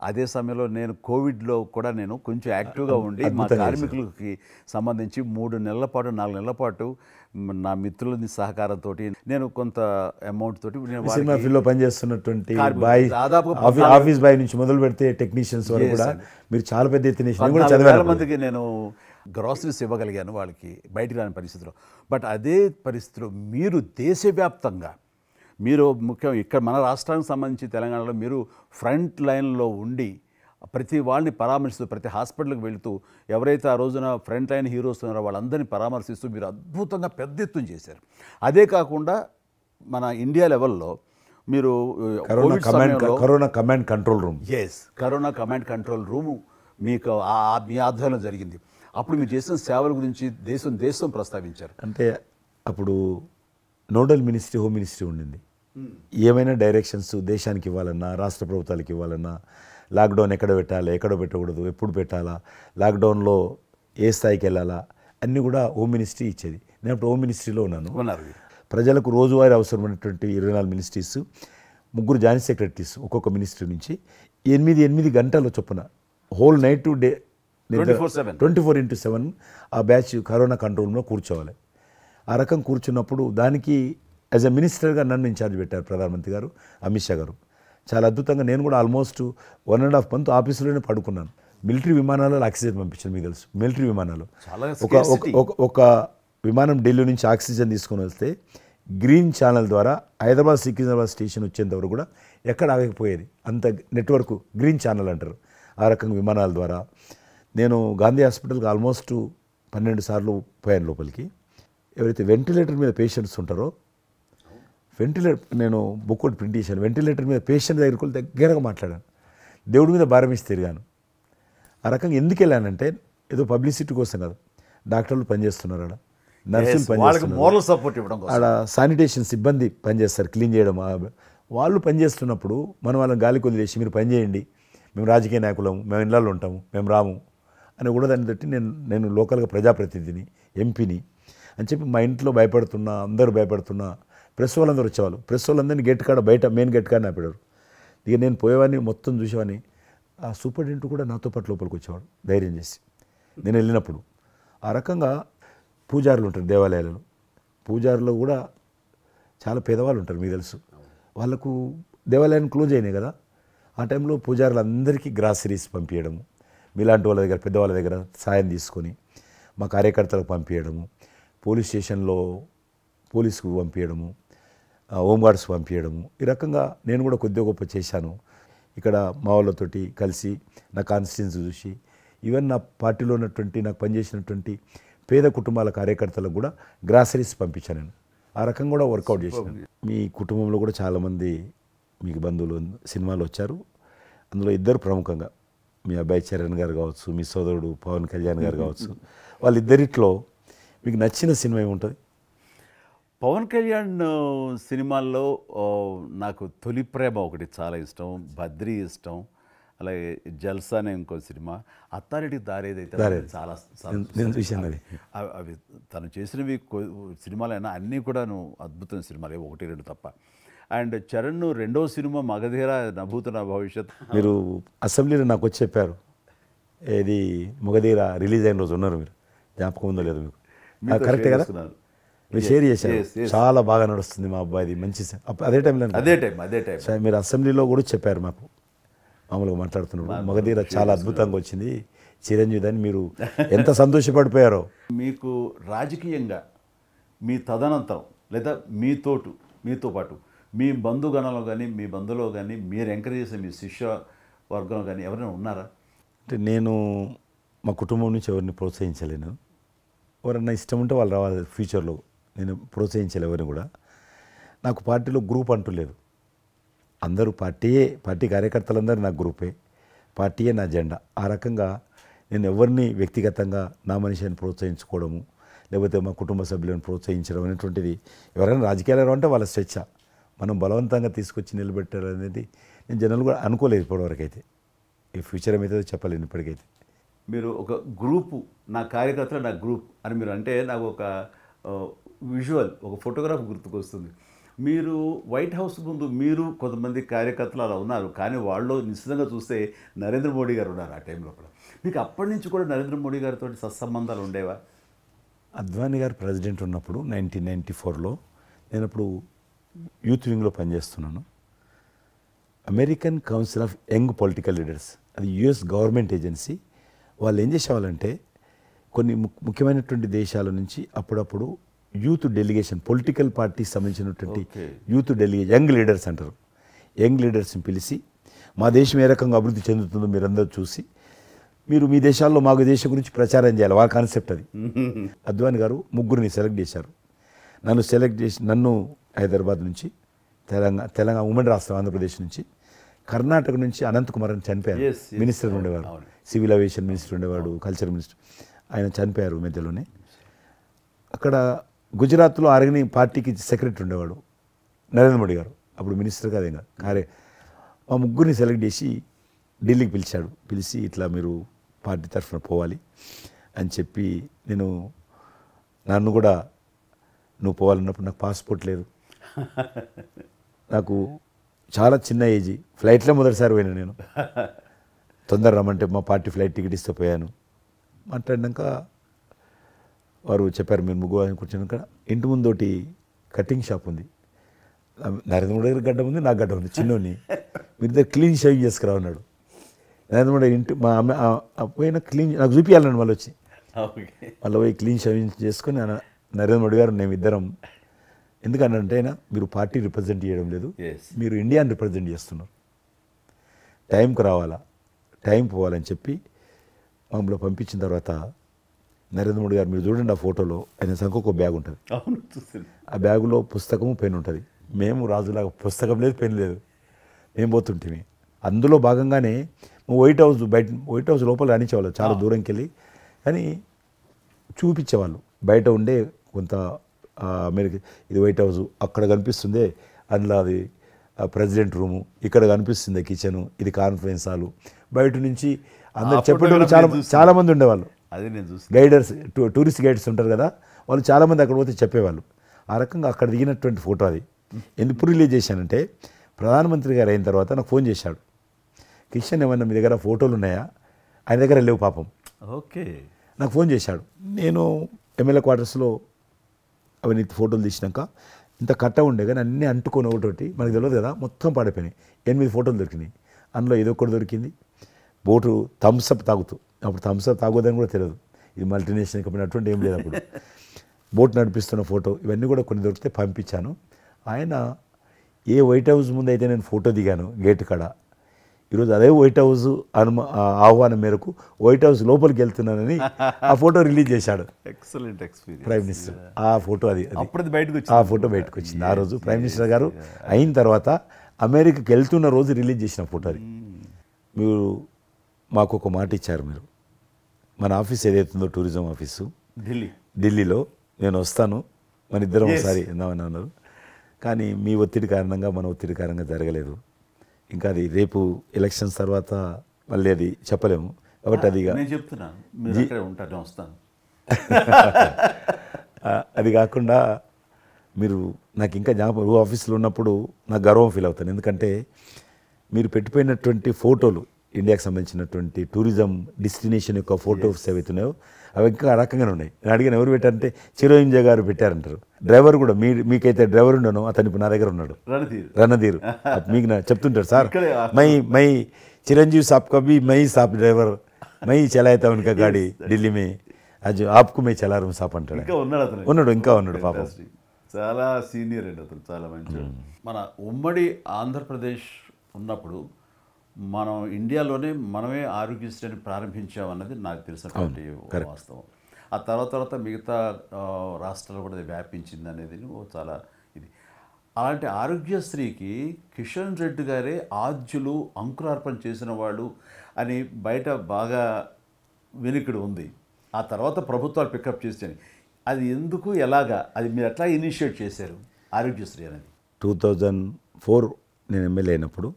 అదే సమయంలో నేను కోవిడ్లో కూడా నేను కొంచెం యాక్టివ్గా ఉండి మా కార్మికులకి సంబంధించి 3 నెలల పాటు 4 నెలల పాటు నా మిత్రుల సహకారంతో నేను కొంత అమౌంట్ తోటి సినిమా ఫీల్డ్లో పనిచేస్తున్నటువంటి బాయ్, ఆఫీస్ బాయ్ నుంచి మొదలు పెడితే టెక్నీషియన్స్ వరకు కూడా మీరు చాలా పెద్ద ఎత్తున మందికి నేను గ్రాసరీస్ ఇవ్వగలిగాను, వాళ్ళకి బయటికి రాని పరిస్థితిలో. బట్ అదే పరిస్థితిలో మీరు దేశవ్యాప్తంగా, మీరు ముఖ్యం ఇక్కడ మన రాష్ట్రానికి సంబంధించి తెలంగాణలో మీరు ఫ్రంట్ లైన్లో ఉండి ప్రతి వాళ్ళని పరామర్శిస్తూ, ప్రతి హాస్పిటల్కి వెళుతూ, ఎవరైతే ఆ రోజున ఫ్రంట్ లైన్ హీరోస్ ఉన్నారో వాళ్ళందరినీ పరామర్శిస్తూ మీరు అద్భుతంగా పెద్ద ఎత్తున చేశారు. అదే కాకుండా మన ఇండియా లెవెల్లో మీరు corona command control room, corona command control room మీకు మీ ఆధ్వర్యంలో జరిగింది. అప్పుడు మీరు చేసిన సేవల గురించి దేశం ప్రస్తావించారు. అంటే అప్పుడు నోడల్ మినిస్ట్రీ, హోమ్ మినిస్ట్రీ ఉండింది. ఏమైనా డైరెక్షన్స్ దేశానికి ఇవ్వాలన్నా, రాష్ట్ర ప్రభుత్వాలకు ఇవ్వాలన్నా, లాక్డౌన్ ఎక్కడ పెట్టాలి, ఎక్కడ పెట్టకూడదు, ఎప్పుడు పెట్టాలా, లాక్డౌన్లో ఏ స్థాయికి వెళ్ళాలా, అన్నీ కూడా హోమ్ మినిస్ట్రీ ఇచ్చేది. నేను అప్పుడు హోమ్ మినిస్ట్రీలో ఉన్నాను. ప్రజలకు రోజువారీ అవసరమైనటువంటి 24 మినిస్ట్రీస్, 3 జాయింట్ సెక్రటరీస్ ఒక్కొక్క మినిస్ట్రీ నుంచి 8 గంటల చొప్పున హోల్ నైట్ టు డే 24/7 ఆ బ్యాచ్ కరోనా కంట్రోల్లో కూర్చోవాలి. ఆ రకం కూర్చున్నప్పుడు దానికి యాజ్ ఎ మినిస్టర్గా నన్ను ఇన్ఛార్జ్ పెట్టారు ప్రధానమంత్రి గారు, అమిత్ షా గారు. చాలా అద్భుతంగా నేను కూడా ఆల్మోస్ట్ 1.5 మంత్ ఆఫీసులోనే పడుకున్నాను. మిలిటరీ విమానాలలో ఆక్సిజన్ పంపించాను, మీకు తెలుసు. మిలిటరీ విమానాలు ఒక విమానం ఢిల్లీ నుంచి ఆక్సిజన్ తీసుకొని వస్తే గ్రీన్ ఛానల్ ద్వారా హైదరాబాద్ సికింద్రాబాద్ స్టేషన్ వచ్చేంతవరకు కూడా ఎక్కడ ఆగకపోయేది. అంత నెట్వర్క్ గ్రీన్ ఛానల్ అంటారు. ఆ రకంగా విమానాల ద్వారా నేను గాంధీ హాస్పిటల్కి ఆల్మోస్ట్ 12 సార్లు పోయాను లోపలికి. ఎవరైతే వెంటిలేటర్ మీద పేషెంట్స్ ఉంటారో, నేను బుక్ ఒకటి ప్రింట్ చేశాను, వెంటిలేటర్ మీద పేషెంట్ దగ్గరగా మాట్లాడాను, దేవుడి మీద భారం ఇచ్చి తిరిగాను. ఆ రకంగా ఎందుకు వెళ్ళానంటే ఏదో పబ్లిసిటీ కోసం కాదు. డాక్టర్లు పనిచేస్తున్నారు, ఆడ నర్సులు పనిచేస్తున్నారు, ఆడ శానిటేషన్ సిబ్బంది పనిచేస్తారు, క్లీన్ చేయడం. వాళ్ళు పనిచేస్తున్నప్పుడు మనం వాళ్ళని గాలికి వదిలేసి మీరు పని చేయండి, మేము రాజకీయ నాయకులము, మేము ఇళ్ళల్లో ఉంటాము, మేము రాము అని కూడా దాన్ని బట్టి నేను లోకల్గా ప్రజాప్రతినిధిని, ఎంపీని అని చెప్పి మా ఇంట్లో భయపడుతున్నా, అందరూ భయపడుతున్నా, ప్రెస్ వాళ్ళందరూ వచ్చేవాళ్ళు. ప్రెస్ వాళ్ళందరినీ గేట్ కాడ, బయట మెయిన్ గేట్ కాడ ఆపాడు. ఇక నేను పోయేవాడిని, మొత్తం చూసేవాడిని. ఆ సూపరింటెండెంట్ కూడా నాతో పాటు లోపలికి వచ్చేవాడు ధైర్యం చేసి నేను వెళ్ళినప్పుడు. ఆ రకంగా పూజారులు ఉంటారు దేవాలయాలలో, పూజారులు కూడా చాలా పేదవాళ్ళు ఉంటారు, మీకు తెలుసు. వాళ్ళకు దేవాలయాన్ని క్లోజ్ అయినాయి కదా, ఆ టైంలో పూజారులందరికీ గ్రాసరీస్ పంపించడము, మీలాంటి వాళ్ళ దగ్గర, పెద్దవాళ్ళ దగ్గర సాయం తీసుకొని మా కార్యకర్తలకు పంపించడము, పోలీస్ స్టేషన్లో పోలీసుకు పంపించడము, హోంగార్డ్స్ పంపించడము. ఈ రకంగా నేను కూడా కొద్దిగా గొప్ప చేశాను. ఇక్కడ మా వాళ్ళతోటి కలిసి నా కాన్స్టిట్యున్సీ చూసి, ఈవెన్ నా పార్టీలో ఉన్నటువంటి, నాకు పనిచేసినటువంటి పేద కుటుంబాల కార్యకర్తలకు కూడా గ్రాసరీస్ పంపించాను నేను. ఆ రకంగా కూడా వర్కౌట్ చేశాను. మీ కుటుంబంలో కూడా చాలామంది మీకు బంధువులు సినిమాలు వచ్చారు. అందులో 2 ప్రముఖంగా, మీ అబ్బాయి చరణ్ గారు కావచ్చు, మీ సోదరుడు పవన్ కళ్యాణ్ గారు కావచ్చు. వాళ్ళిద్దరిట్లో మీకు నచ్చిన సినిమా ఏముంటుంది? పవన్ కళ్యాణ్ సినిమాల్లో నాకు తొలి ప్రేమ ఒకటి చాలా ఇష్టం, బద్రీ ఇష్టం, అలాగే జల్సా అనే ఇంకో సినిమా, అత్తారింటికి దారి ఏదైతే చాలా నేను చూశాను అది. అవి తను చేసినవి సినిమాలైనా అన్నీ కూడాను అద్భుతమైన సినిమాలే, 1-2 తప్ప. అండ్ చరణ్ రెండో సినిమా మగధీర నభూత నా భవిష్యత్. మీరు అసెంబ్లీలో నాకు వచ్చి చెప్పారు, ఏది మొగధీర రిలీజ్ అయిన రోజు ఉన్నారు మీరు, జ్ఞాపకం ఉందో లేదో మీకు? కరెక్టే కదా, మీరు షేర్ చేశారు. చాలా బాగా నడుస్తుంది మా అబ్బాయిది, మంచి అదే టైంలో అదే టైం మీరు అసెంబ్లీలో కూడా చెప్పారు మాకు, మామూలుగా మాట్లాడుతున్నారు మగధీర చాలా అద్భుతంగా వచ్చింది చిరంజీవి అని. మీరు ఎంత సంతోషపడిపోయారో. మీకు రాజకీయంగా మీ తదనంతరం లేదా మీతో పాటు మీ బంధుగణంలో కానీ మీ బంధువులో కానీ మీరు ఎంకరేజ్ చేసే మీ శిష్య వర్గంలో కానీ ఎవరైనా ఉన్నారా? అంటే నేను మా కుటుంబం నుంచి ఎవరిని ప్రోత్సహించలేను. ఎవరన్నా ఇష్టం ఉంటే వాళ్ళు రావాలి ఫ్యూచర్లో, నేను ప్రోత్సహించలే ఎవరిని కూడా. నాకు పార్టీలో గ్రూప్ అంటూ లేదు, అందరూ పార్టీ కార్యకర్తలందరూ నా గ్రూపే, పార్టీయే నా జెండా. ఆ రకంగా నేను ఎవరిని వ్యక్తిగతంగా నా మనిషిని ప్రోత్సహించుకోవడము లేకపోతే మా కుటుంబ సభ్యులను ప్రోత్సహించడం అనేటువంటిది, ఎవరైనా రాజకీయాలు అంటే వాళ్ళ స్వేచ్ఛ, మనం బలవంతంగా తీసుకొచ్చి నిలబెట్టాలనేది నేను జనాలు కూడా అనుకోలేదు ఇప్పటివరకు అయితే. ఈ ఫ్యూచర్ ఏమవుతుందో చెప్పలేను ఇప్పటికైతే. మీరు ఒక గ్రూపు, నా కార్యకర్తలు నా గ్రూప్ అని మీరు అంటే నాకు ఒక విజువల్, ఒక ఫోటోగ్రాఫ్ గుర్తుకొస్తుంది. మీరు వైట్ హౌస్ ముందు మీరు కొంతమంది కార్యకర్తలు అలా ఉన్నారు, కానీ వాళ్ళు నిశ్చితంగా చూస్తే నరేంద్ర మోడీ గారు ఉన్నారు ఆ టైంలో కూడా. మీకు అప్పటి నుంచి కూడా నరేంద్ర మోడీ గారితో సత్సంబంధాలు ఉండేవా? అద్వానీ గారు ప్రెసిడెంట్ ఉన్నప్పుడు 1994లో నేను అప్పుడు యూత్ వింగ్లో పనిచేస్తున్నాను. American council of young political leaders, అది యుఎస్ గవర్నమెంట్ ఏజెన్సీ. వాళ్ళు ఏం చేసేవాళ్ళంటే కొన్ని ముఖ్యమైనటువంటి దేశాల నుంచి అప్పుడప్పుడు యూత్ డెలిగేషన్, పొలిటికల్ పార్టీకి సంబంధించినటువంటి యూత్ డెలిగేషన్, యంగ్ లీడర్స్ అంటారు, యంగ్ లీడర్స్ని పిలిచి మా దేశం ఏ రకంగా అభివృద్ధి చెందుతుందో మీరందరూ చూసి మీరు మీ దేశాల్లో మాకు దేశం గురించి ప్రచారం చేయాలి, వాళ్ళ కాన్సెప్ట్ అది. అద్వానీ గారు ముగ్గురిని సెలెక్ట్ చేశారు. నన్ను హైదరాబాద్ నుంచి, తెలంగాణ ఉమ్మడి రాష్ట్రం ఆంధ్రప్రదేశ్ నుంచి, కర్ణాటక నుంచి అనంత్ కుమార్ అని చనిపోయారు, మినిస్టర్ ఉండేవాడు, సివిల్ అవియేషన్ మినిస్టర్ ఉండేవాడు, కల్చర్ మినిస్టర్, ఆయన చనిపోయారు మధ్యలోనే. అక్కడ గుజరాత్లో ఆర్గని పార్టీకి సెక్రటరీ ఉండేవాడు నరేంద్ర మోడీ గారు, అప్పుడు మినిస్టర్ కాదు ఇంకా మా ముగ్గురిని సెలెక్ట్ చేసి ఢిల్లీకి పిలిచి ఇట్లా మీరు పార్టీ తరఫున పోవాలి అని చెప్పి, నన్ను కూడా నువ్వు పోవాలన్నప్పుడు నాకు పాస్పోర్ట్ లేదు, నాకు చాలా చిన్న ఏజ్, ఫ్లైట్లో మొదటిసారి పోయినా నేను, తొందర రమ్మంటే మా పార్టీ ఫ్లైట్ టికెట్ ఇస్తే పోయాను. మాట్లాడినాక వారు చెప్పారు మీరు ముగ్గురు కూర్చున్నాక ఇంటి ముందోటి కటింగ్ షాప్ ఉంది, నరేంద్ర మోడీ గారి గడ్డ ఉంది, నాకు గడ్డ ఉంది, చిన్నోని మీరు ఇద్దరు క్లీన్ షేవింగ్ చేసుకురా అన్నాడు. నరేంద్ర మోడీ ఇంటి మా అమ్మ పోయిన క్లీన్ నాకు చూపించాలన్నాడు, మళ్ళీ వచ్చి మళ్ళీ పోయి క్లీన్ షేవింగ్ చేసుకొని నరేంద్ర మోడీ గారు మేము ఇద్దరం, ఎందుకంటే అయినా మీరు పార్టీ రిప్రజెంట్ చేయడం లేదు, మీరు ఇండియాని రిప్రజెంట్ చేస్తున్నారు, టైంకి రావాలా, టైం పోవాలని చెప్పి మమ్మల్ని పంపించిన తర్వాత నరేంద్ర మోడీ గారు, మీరు చూడండి ఆ ఫోటోలో ఆయన సంఖ్య ఒక బ్యాగ్ ఉంటుంది, ఆ బ్యాగులో పుస్తకము పెన్ ఉంటుంది. మేము రాజులాగా పుస్తకం లేదు, పెన్ లేదు, మేము పోతుంటే అందులో భాగంగానే వైట్ హౌస్ లోపల రానిచ్చేవాళ్ళు, చాలా దూరంకి వెళ్ళి, కానీ చూపించేవాళ్ళు బయట ఉండే కొంత అమెరికా, ఇది వైట్ హౌస్ అక్కడ కనిపిస్తుంది, అందులో అది ప్రెసిడెంట్ రూము, ఇక్కడ కనిపిస్తుంది కిచెను, ఇది కాన్ఫరెన్స్ హాలు, బయట నుంచి అందరు చెప్పేటోళ్ళు చాలా మంది ఉండేవాళ్ళు, గైడర్స్, టూరిస్ట్ గైడ్స్ ఉంటారు కదా, వాళ్ళు చాలామంది అక్కడ పోతే చెప్పేవాళ్ళు. ఆ రకంగా అక్కడ దిగినటువంటి ఫోటో అది. ఎందుకు రిలీజ్ చేశానంటే ప్రధానమంత్రి గారు అయిన తర్వాత నాకు ఫోన్ చేశాడు, కిషన్ ఏమన్నా మీ దగ్గర ఫోటోలు ఉన్నాయా? ఆయన దగ్గర లేవు పాపం. ఓకే, నాకు ఫోన్ చేశాడు. నేను ఎమ్మెల్యే క్వార్టర్స్లో అవన్నీ ఫోటోలు తీసినాక ఇంత కట్ట ఉండే కానీ అన్నీ అంటుకొని ఒకటి మనకు తెలియదు కదా, మొత్తం పాడిపోయినాయి. 8 ఫోటోలు దొరికినాయి, అందులో ఏదో ఒకటి దొరికింది బోటు థమ్స్అప్ తాగుతూ, అప్పుడు థమ్స్అప్ తాగోదని కూడా తెలియదు, ఇది మల్టీనేషనల్ కంపెనీ అటువంటి ఏం లేదు అప్పుడు, బోట్ నడిపిస్తున్న ఫోటో, ఇవన్నీ కూడా కొన్ని దొరికితే పంపించాను. ఆయన ఏ వైట్ హౌస్ ముందు అయితే నేను ఫోటో దిగాను గేట్ కాడ, ఈరోజు అదే వైట్ హౌస్ ఆహ్వానం మేరకు వైట్ హౌస్ లోపలికి వెళ్తున్నానని ఆ ఫోటో రిలీజ్ చేశాడు. Excellent experience. ప్రైమ్ మినిస్టర్ ఆ ఫోటో ఆ ఫోటో బయటకు వచ్చింది. ఆ రోజు ప్రైమ్ మినిస్టర్ గారు అయిన తర్వాత అమెరికాకి వెళ్తున్న రోజు రిలీజ్ చేసిన ఫోటో అది. మీరు మాకు ఒక మాట ఇచ్చారు, మీరు మన ఆఫీస్ ఏదైతుందో టూరిజం ఆఫీసు ఢిల్లీలో నేను వస్తాను, మన ఇద్దరం ఒకసారి ఎందామని అన్నారు. కానీ మీ ఒత్తిడి కారణంగా మన ఒత్తిడి కారణంగా జరగలేదు. ఇంకా అది రేపు ఎలక్షన్స్ తర్వాత మళ్ళీ అది చెప్పలేము కాబట్టి అది నేను చెప్తున్నాను, మీరు అక్కడే ఉంటారు, నేను వస్తాను. అది కాకుండా మీరు నాకు ఇంకా జ్ఞాపకం ఆఫీస్లో ఉన్నప్పుడు నాకు గర్వం ఫీల్ అవుతాను. ఎందుకంటే మీరు పెట్టిపోయినటువంటి ఫోటోలు, ఇండియాకి సంబంధించినటువంటి టూరిజం డెస్టినేషన్ యొక్క ఫోటోస్ ఏవైతున్నాయో అవి ఇంకా ఆ రకంగానే ఉన్నాయి. నేను అడిగిన ఎవరు పెట్టారంటే చిరంజీవి గారు పెట్టారంటారు. డ్రైవర్ కూడా మీకైతే డ్రైవర్ ఉండను, అతను ఇప్పుడు నా దగ్గర ఉన్నాడు, రణధీర్. మీకు చెప్తుంటారు సార్, మై చిరంజీవి సాబ్ కभी मैं ही साहब ड्राइवर मैं ही चलाता उनका गाड़ी ఢిల్లీ में आज आपको मैं चला रहा हूं साहब అంటాడు. ఇంకా ఉన్నాడు పాపం. చాలా సీనియర్ అండి అతను, చాలా మంచి. మన ఉమ్మడి ఆంధ్రప్రదేశ్ ఉన్నప్పుడు మనం ఇండియాలోనే మనమే ఆరోగ్యశ్రీని ప్రారంభించామన్నది నాకు తెలిసినటువంటి వాస్తవం. ఆ తర్వాత మిగతా రాష్ట్రాలు కూడా అది వ్యాపించింది అనేది చాలా ఇది. అలాంటి ఆరోగ్యశ్రీకి కిషన్ రెడ్డి గారే ఆద్యులు, అంకురార్పణ చేసిన వాడు అని బయట బాగా వెనుకడు ఉంది. ఆ తర్వాత ప్రభుత్వాలు పికప్ చేసాయి. అది ఎందుకు, ఎలాగా, అది మీరు ఎట్లా ఇనిషియేట్ చేశారు ఆరోగ్యశ్రీ అనేది? 2004 నేను ఎమ్మెల్యే అయినప్పుడు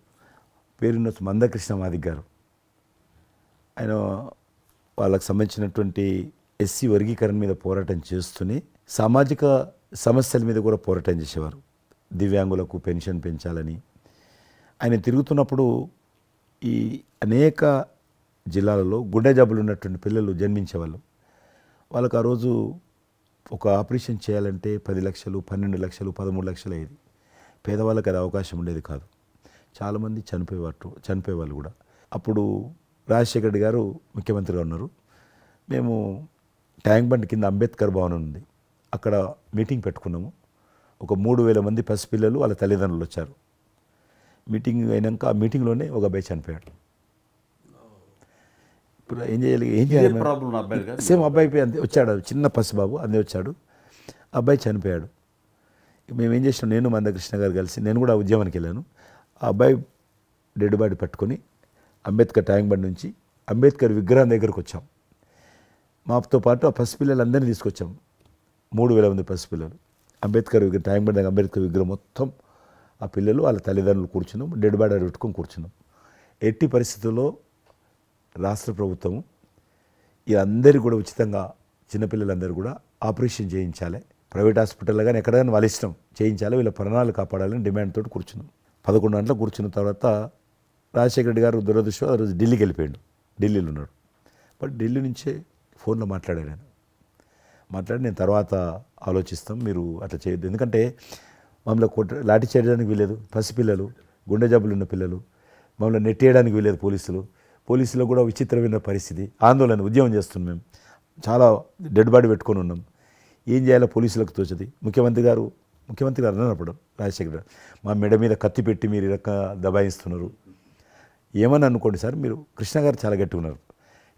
పేరున్న మందకృష్ణ మాదిక్ గారు, ఆయన వాళ్ళకు సంబంధించినటువంటి ఎస్సీ వర్గీకరణ మీద పోరాటం చేస్తూనే సామాజిక సమస్యల మీద కూడా పోరాటం చేసేవారు. దివ్యాంగులకు పెన్షన్ పెంచాలని ఆయన తిరుగుతున్నప్పుడు ఈ అనేక జిల్లాలలో గుండె జబ్బులు ఉన్నటువంటి పిల్లలు జన్మించేవాళ్ళు. వాళ్ళకు ఆ రోజు ఒక ఆపరేషన్ చేయాలంటే 10 లక్షలు, 12 లక్షలు, 13 లక్షలు అయ్యేది. పేదవాళ్ళకి అది అవకాశం ఉండేది కాదు. చాలామంది చనిపోయేవాళ్ళు కూడా. అప్పుడు రాజశేఖర రెడ్డి గారు ముఖ్యమంత్రిగా ఉన్నారు. మేము ట్యాంక్ బండ్ కింద అంబేద్కర్ భవనం ఉంది, అక్కడ మీటింగ్ పెట్టుకున్నాము. ఒక 3000 మంది పసిపిల్లలు వాళ్ళ తల్లిదండ్రులు వచ్చారు. మీటింగ్ అయినాక ఆ మీటింగ్లోనే ఒక అబ్బాయి చనిపోయాడు. ఇప్పుడు ఏం చేయాలి సేమ్ అబ్బాయి అంతే వచ్చాడు, చిన్న పసిబాబు అందే వచ్చాడు, అబ్బాయి చనిపోయాడు. మేము ఏం చేసినాం, నేను మందకృష్ణ గారు కలిసి, నేను కూడా ఉద్యమానికి వెళ్ళాను. ఆ అబ్బాయి డెడ్ బాడీ పట్టుకొని అంబేద్కర్ ట్యాంక్ బండ్ నుంచి అంబేద్కర్ విగ్రహం దగ్గరకు వచ్చాం. మాతో పాటు ఆ పసిపిల్లలందరినీ తీసుకొచ్చాం, 3000 మంది పసిపిల్లలు. అంబేద్కర్ ట్యాంక్ బండ్ దగ్గర అంబేద్కర్ విగ్రహం మొత్తం ఆ పిల్లలు వాళ్ళ తల్లిదండ్రులు కూర్చున్నాం, డెడ్ బాడీ పెట్టుకొని కూర్చున్నాం. ఎట్టి పరిస్థితుల్లో రాష్ట్ర ప్రభుత్వం వీళ్ళందరికీ కూడా ఉచితంగా చిన్నపిల్లలందరూ కూడా ఆపరేషన్ చేయించాలి, ప్రైవేట్ హాస్పిటల్లో కానీ ఎక్కడైనా వాళ్ళ ఇష్టం చేయించాలి, వీళ్ళ ప్రాణాలు కాపాడాలని డిమాండ్ తోటి కూర్చున్నాం. 11 గంటలకు కూర్చున్న తర్వాత రాజశేఖర రెడ్డి గారు దురదృష్టం ఆ రోజు ఢిల్లీకి వెళ్ళిపోయాడు, ఢిల్లీలో ఉన్నాడు. బట్ ఢిల్లీ నుంచే ఫోన్లో మాట్లాడాడు ఆయన. మాట్లాడి నేను తర్వాత ఆలోచిస్తాం, మీరు అట్లా చేయొద్దు, ఎందుకంటే మమ్మల్ని లాఠీ చేయడానికి వీలేదు, పసిపిల్లలు, గుండె జబ్బులు ఉన్న పిల్లలు, మమ్మల్ని నెట్టేయడానికి వీలేదు పోలీసులో కూడా విచిత్రమైన పరిస్థితి, ఆందోళన, ఉద్యమం చేస్తున్నాం మేము, చాలా డెడ్ బాడీ పెట్టుకొని ఉన్నాం, ఏం చేయాలో పోలీసులకు తోచది. ముఖ్యమంత్రి గారు అన్నప్పుడు రాజశేఖర్ గారు మా మెడ మీద కత్తి పెట్టి మీరు రక దబాయిస్తున్నారు, ఏమని అనుకోండి సార్, మీరు కృష్ణ గారు చాలా గట్టిగా ఉన్నారు,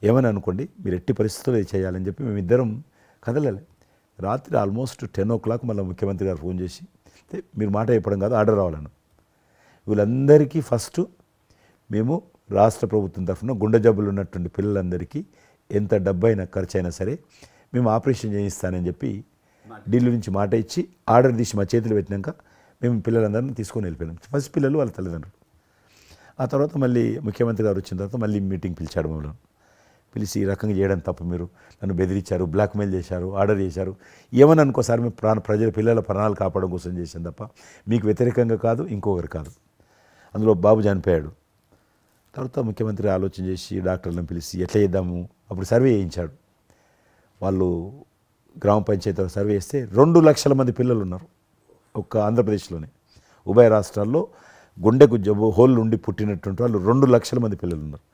ఏమని అనుకోండి, మీరు ఎట్టి పరిస్థితుల్లో ఇది చేయాలని చెప్పి మేమిద్దరం కదలాలి. రాత్రి ఆల్మోస్ట్ 10 o'clock మళ్ళీ ముఖ్యమంత్రి గారు ఫోన్ చేసి, మీరు మాట చెప్పడం కాదు ఆర్డర్ రావాలను, వీళ్ళందరికీ ఫస్ట్ మేము రాష్ట్ర ప్రభుత్వం తరఫున గుండె జబ్బులు ఉన్నటువంటి పిల్లలందరికీ ఎంత డబ్బైనా ఖర్చు అయినా సరే మేము ఆపరేషన్ చేయిస్తానని చెప్పి ఢిల్లీ నుంచి మాట ఇచ్చి ఆర్డర్ తీసి మా చేతులు పెట్టినాక మేము పిల్లలందరినీ తీసుకొని వెళ్ళిపోయినాం, ఫస్ట్ పిల్లలు వాళ్ళ తల్లిదండ్రులు. ఆ తర్వాత మళ్ళీ ముఖ్యమంత్రి గారు వచ్చిన తర్వాత మళ్ళీ మీటింగ్ పిలిచాడు మమ్మల్ని. పిలిచి ఈ రకంగా చేయడం తప్ప, మీరు నన్ను బెదిరించారు, బ్లాక్మెయిల్ చేశారు, ఆర్డర్ చేశారు, ఏమని అనుకోసారి మేము ప్రజల పిల్లల ప్రాణాలు కాపాడడం కోసం చేసాం తప్ప మీకు వ్యతిరేకంగా కాదు, ఇంకొకరు కాదు. అందులో బాబు చనిపోయాడు. తర్వాత ముఖ్యమంత్రి ఆలోచన చేసి డాక్టర్లను పిలిచి ఎట్లా చేద్దాము, అప్పుడు సర్వే చేయించాడు. వాళ్ళు గ్రామ పంచాయతీలో సర్వే చేస్తే 2 లక్షల మంది పిల్లలు ఉన్నారు ఒక్క ఆంధ్రప్రదేశ్లోనే. ఉభయ రాష్ట్రాల్లో గుండెకు జబ్బు హోల్ నుండి పుట్టినటువంటి వాళ్ళు 2 లక్షల మంది పిల్లలు ఉన్నారు.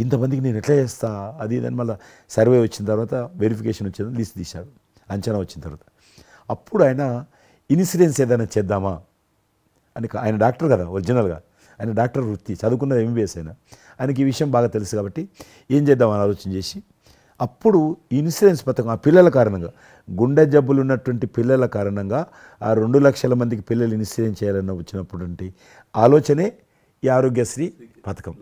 ఇంతమందికి నేను ఎట్లా చేస్తా అది ఇదని మళ్ళీ సర్వే వచ్చిన తర్వాత వెరిఫికేషన్ వచ్చిన లిస్ట్ తీశాడు, అంచనా వచ్చిన తర్వాత అప్పుడు ఆయన ఇన్సూరెన్స్ ఏదైనా చేద్దామా అని, ఆయన డాక్టర్ కదా ఒరిజినల్గా, ఆయన డాక్టర్ వృత్తి చదువుకున్నది MBBS అయినా, ఆయనకి ఈ విషయం బాగా తెలుసు కాబట్టి ఏం చేద్దామని ఆలోచన చేసి అప్పుడు ఇన్సూరెన్స్ పథకం ఆ పిల్లల కారణంగా, గుండె జబ్బులు ఉన్నటువంటి పిల్లల కారణంగా ఆ 2 లక్షల మందికి పిల్లలు ఇన్సూరెన్స్ చేయాలన్న వచ్చినటువంటి ఆలోచనే ఈ ఆరోగ్యశ్రీ పథకం.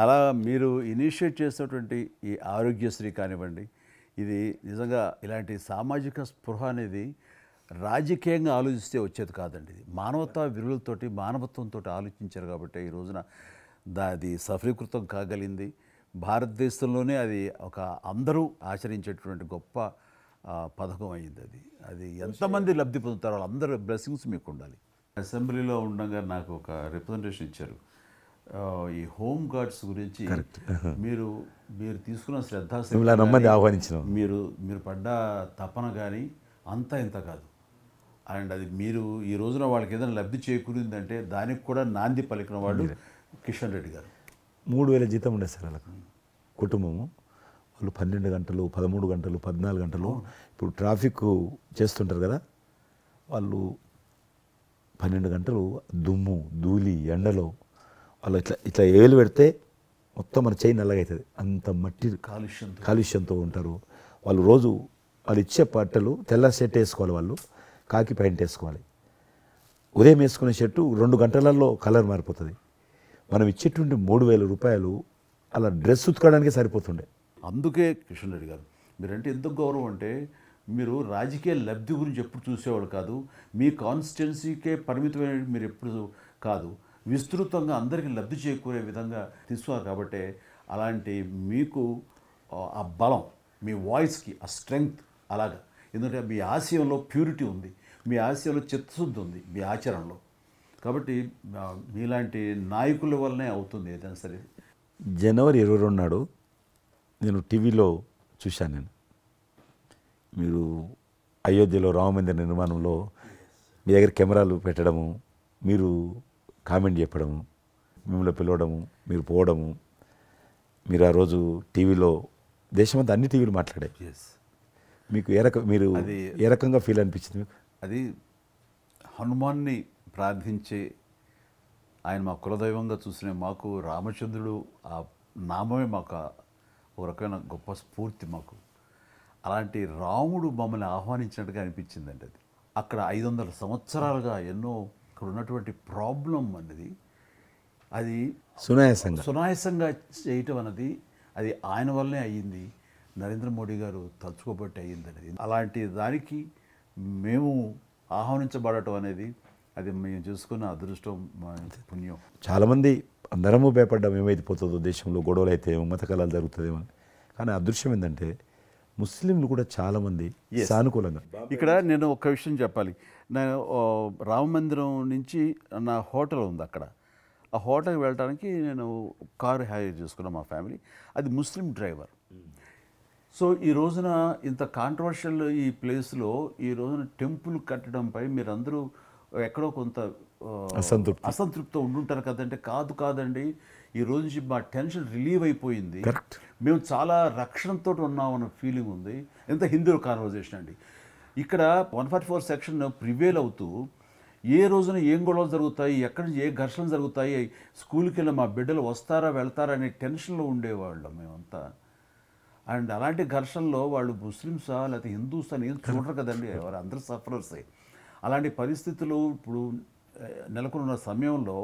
అలా మీరు ఇనిషియేట్ చేసినటువంటి ఈ ఆరోగ్యశ్రీ కానివ్వండి, ఇది నిజంగా ఇలాంటి సామాజిక స్పృహ అనేది రాజకీయంగా ఆలోచిస్తే వచ్చేది కాదండి. ఇది మానవతా విలువలతోటి, మానవత్వంతో ఆలోచించారు కాబట్టి ఈ రోజున అది సఫలీకృతం కాగలిగింది. భారతదేశంలోనే అది ఒక అందరూ ఆచరించేటువంటి గొప్ప పథకం అయింది. అది ఎంతమంది లబ్ధి పొందుతారో వాళ్ళందరూ బ్లెస్సింగ్స్ మీకు ఉండాలి. అసెంబ్లీలో ఉండగా నాకు ఒక రిప్రజెంటేషన్ ఇచ్చారు. ఈ హోమ్ గార్డ్స్ గురించి మీరు తీసుకున్న నమ్మది ఆహ్వానించిన మీరు పడ్డ తపన కానీ అంతా ఇంత కాదు. అండ్ అది మీరు ఈ రోజున వాళ్ళకి ఏదైనా లబ్ధి చేకూరిందంటే దానికి కూడా నాంది పలికిన వాళ్ళు కిషన్ రెడ్డి గారు. 3,000 జీతం ఉండే సార్ వాళ్ళకు కుటుంబము. వాళ్ళు 12 గంటలు 13 గంటలు 14 గంటలు ఇప్పుడు ట్రాఫిక్ చేస్తుంటారు కదా, వాళ్ళు 12 గంటలు దుమ్ము ధూళి ఎండలో వాళ్ళు ఇట్లా ఏలు పెడితే మొత్తం మన చేయి నల్లగవుతుంది. అంత మట్టి కాలుష్యంతో ఉంటారు వాళ్ళు. రోజు వాళ్ళు ఇచ్చే బట్టలు తెల్ల షర్ట్ వేసుకోవాలి, వాళ్ళు కాకి ప్యాంట్ వేసుకోవాలి. ఉదయం వేసుకునే షర్టు 2 గంటలలో కలర్ మారిపోతుంది. మనం ఇచ్చేటువంటి 3,000 రూపాయలు అలా డ్రెస్ ఉతకడానికి సరిపోతుండే. అందుకే కిషన్ రెడ్డి గారు మీరంటే ఎందుకు గౌరవం అంటే, మీరు రాజకీయ లబ్ధి గురించి ఎప్పుడు చూసేవాళ్ళు కాదు, మీ కాన్స్టిట్యున్సీకే పరిమితమైన మీరు ఎప్పుడు కాదు, విస్తృతంగా అందరికీ లబ్ధి చేకూరే విధంగా తీసుకోవాలి. కాబట్టి అలాంటి మీకు ఆ బలం, మీ వాయిస్కి ఆ స్ట్రెంగ్త్ అలాగా. ఎందుకంటే మీ ఆశయంలో ప్యూరిటీ ఉంది, మీ ఆశయంలో చిత్తశుద్ధి ఉంది మీ ఆచరణలో. కాబట్టి మీలాంటి నాయకుల వల్లనే అవుతుంది ఏదైనా సరే. జనవరి 22 నాడు నేను టీవీలో చూశాను. మీరు అయోధ్యలో రామమందిర నిర్మాణంలో మీ దగ్గర కెమెరాలు పెట్టడము, మీరు కామెంట్ చెప్పడము, మిమ్మల్ని పిలవడము, మీరు పోవడము, మీరు ఆ రోజు టీవీలో దేశమంతా అన్ని టీవీలు మాట్లాడాయి. మీకు మీరు ఏ రకంగా ఫీల్ అనిపించింది మీకు? అది హనుమాన్ని ప్రార్థించే ఆయన మా కులదైవంగా చూసిన మాకు రామచంద్రుడు ఆ నామమే మాకు ఒక రకమైన గొప్ప స్ఫూర్తి మాకు. అలాంటి రాముడు మమ్మల్ని ఆహ్వానించినట్టుగా అనిపించిందండి. అది అక్కడ 500 సంవత్సరాలుగా ఎన్నో అక్కడ ఉన్నటువంటి ప్రాబ్లం అనేది అది సునాయాసంగా చేయటం అన్నది అది ఆయన వల్లనే అయ్యింది, నరేంద్ర మోడీ గారు తలుచుకోబట్టి అయ్యింది అనేది. అలాంటి దానికి మేము ఆహ్వానించబడటం అనేది అది మేము చూసుకున్న అదృష్టం, పుణ్యం. చాలామంది అందరము భయపడ్డాం ఏమైపోతుందో దేశంలో, గొడవలు అయితే మత కళాలు జరుగుతుందేమో. కానీ అదృశ్యం ఏంటంటే ముస్లింలు కూడా చాలామంది సానుకూలంగా. ఇక్కడ నేను ఒక విషయం చెప్పాలి. నేను రామ మందిరం నుంచి నా హోటల్ ఉంది అక్కడ, ఆ హోటల్కి వెళ్ళడానికి నేను కారు హైర్ చేసుకున్నాను మా ఫ్యామిలీ. అది ముస్లిం డ్రైవర్. సో ఈ రోజున ఇంత కాంట్రవర్షియల్ ఈ ప్లేస్లో ఈ రోజున టెంపుల్ కట్టడంపై మీరందరూ ఎక్కడో కొంత అసంతృప్తితో ఉండుంటారు కదంటే, కాదండి, ఈ రోజు నుంచి మా టెన్షన్ రిలీవ్ అయిపోయింది, మేము చాలా రక్షణతో ఉన్నామన్న ఫీలింగ్ ఉంది. ఎంత హిందూ కాన్వర్జేషన్ అండి. ఇక్కడ 144 సెక్షన్ ప్రివేల్ అవుతూ ఏ రోజున ఏం గొడవలు జరుగుతాయి, ఎక్కడి నుంచి ఏ ఘర్షణలు జరుగుతాయి, స్కూల్కి వెళ్ళి మా బిడ్డలు వస్తారా వెళ్తారా అనే టెన్షన్లో ఉండేవాళ్ళం మేమంతా. అండ్ అలాంటి ఘర్షణలో వాళ్ళు ముస్లిమ్సా లేకపోతే హిందూస్ అని ఏం చూడరు కదండి, వారు అందరూ సఫరర్సే. అలాంటి పరిస్థితులు ఇప్పుడు నెలకొన్న సమయంలో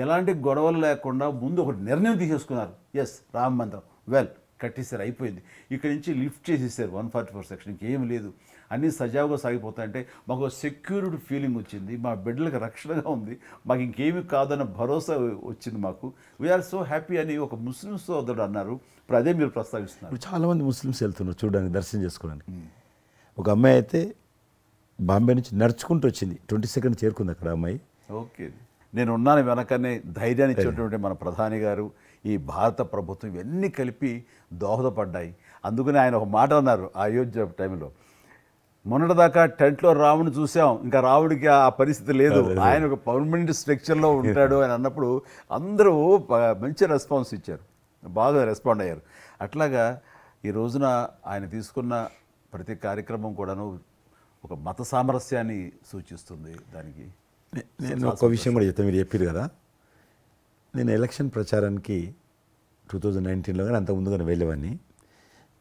ఎలాంటి గొడవలు లేకుండా ముందు ఒక నిర్ణయం తీసేసుకున్నారు. ఎస్, రామ మందిరం కట్టేసారు, అయిపోయింది. ఇక్కడి నుంచి లిఫ్ట్ చేసేసారు 144 సెక్షన్, ఇంకేం లేదు, అన్నీ సజావుగా సాగిపోతాయంటే మాకు సెక్యూరిటీ ఫీలింగ్ వచ్చింది, మా బిడ్డలకు రక్షణగా ఉంది, మాకు ఇంకేమీ కాదన్న భరోసా వచ్చింది మాకు. వీఆర్ సో హ్యాపీ అని ఒక ముస్లిం సోదరుడు అన్నారు. ఇప్పుడు అదే మీరు ప్రస్తావిస్తున్నారు. చాలామంది ముస్లిమ్స్ వెళ్తున్నారు చూడడానికి, దర్శనం చేసుకోవడానికి. ఒక అమ్మాయి అయితే బాంబే నుంచి నడుచుకుంటూ వచ్చింది, 22nd చేరుకుంది అక్కడ అమ్మాయి. ఓకే, నేను ఉన్నాను వెనకనే ధైర్యాన్ని ఇచ్చేటువంటి మన ప్రధాని గారు, ఈ భారత ప్రభుత్వం ఇవన్నీ కలిపి దోహదపడ్డాయి. అందుకని ఆయన ఒక మాట అన్నారు అయోధ్య టైంలో, మొన్నటిదాకా టెంట్లో రాముడిని చూసాం, ఇంకా రాముడికి ఆ పరిస్థితి లేదు, ఆయన ఒక పర్మనెంట్ స్ట్రక్చర్లో ఉంటాడు అని అన్నప్పుడు అందరూ మంచి రెస్పాన్స్ ఇచ్చారు, బాగా రెస్పాండ్ అయ్యారు. అట్లాగా ఈ రోజున ఆయన తీసుకున్న ప్రతి కార్యక్రమం కూడాను ఒక మత సామరస్యాన్ని సూచిస్తుంది. దానికి నేను ఒక విషయం కూడా చెప్తాను, మీరు చెప్పారు కదా, నేను ఎలక్షన్ ప్రచారానికి 2019లో కానీ అంత ముందుగానే వెళ్ళేవాడిని.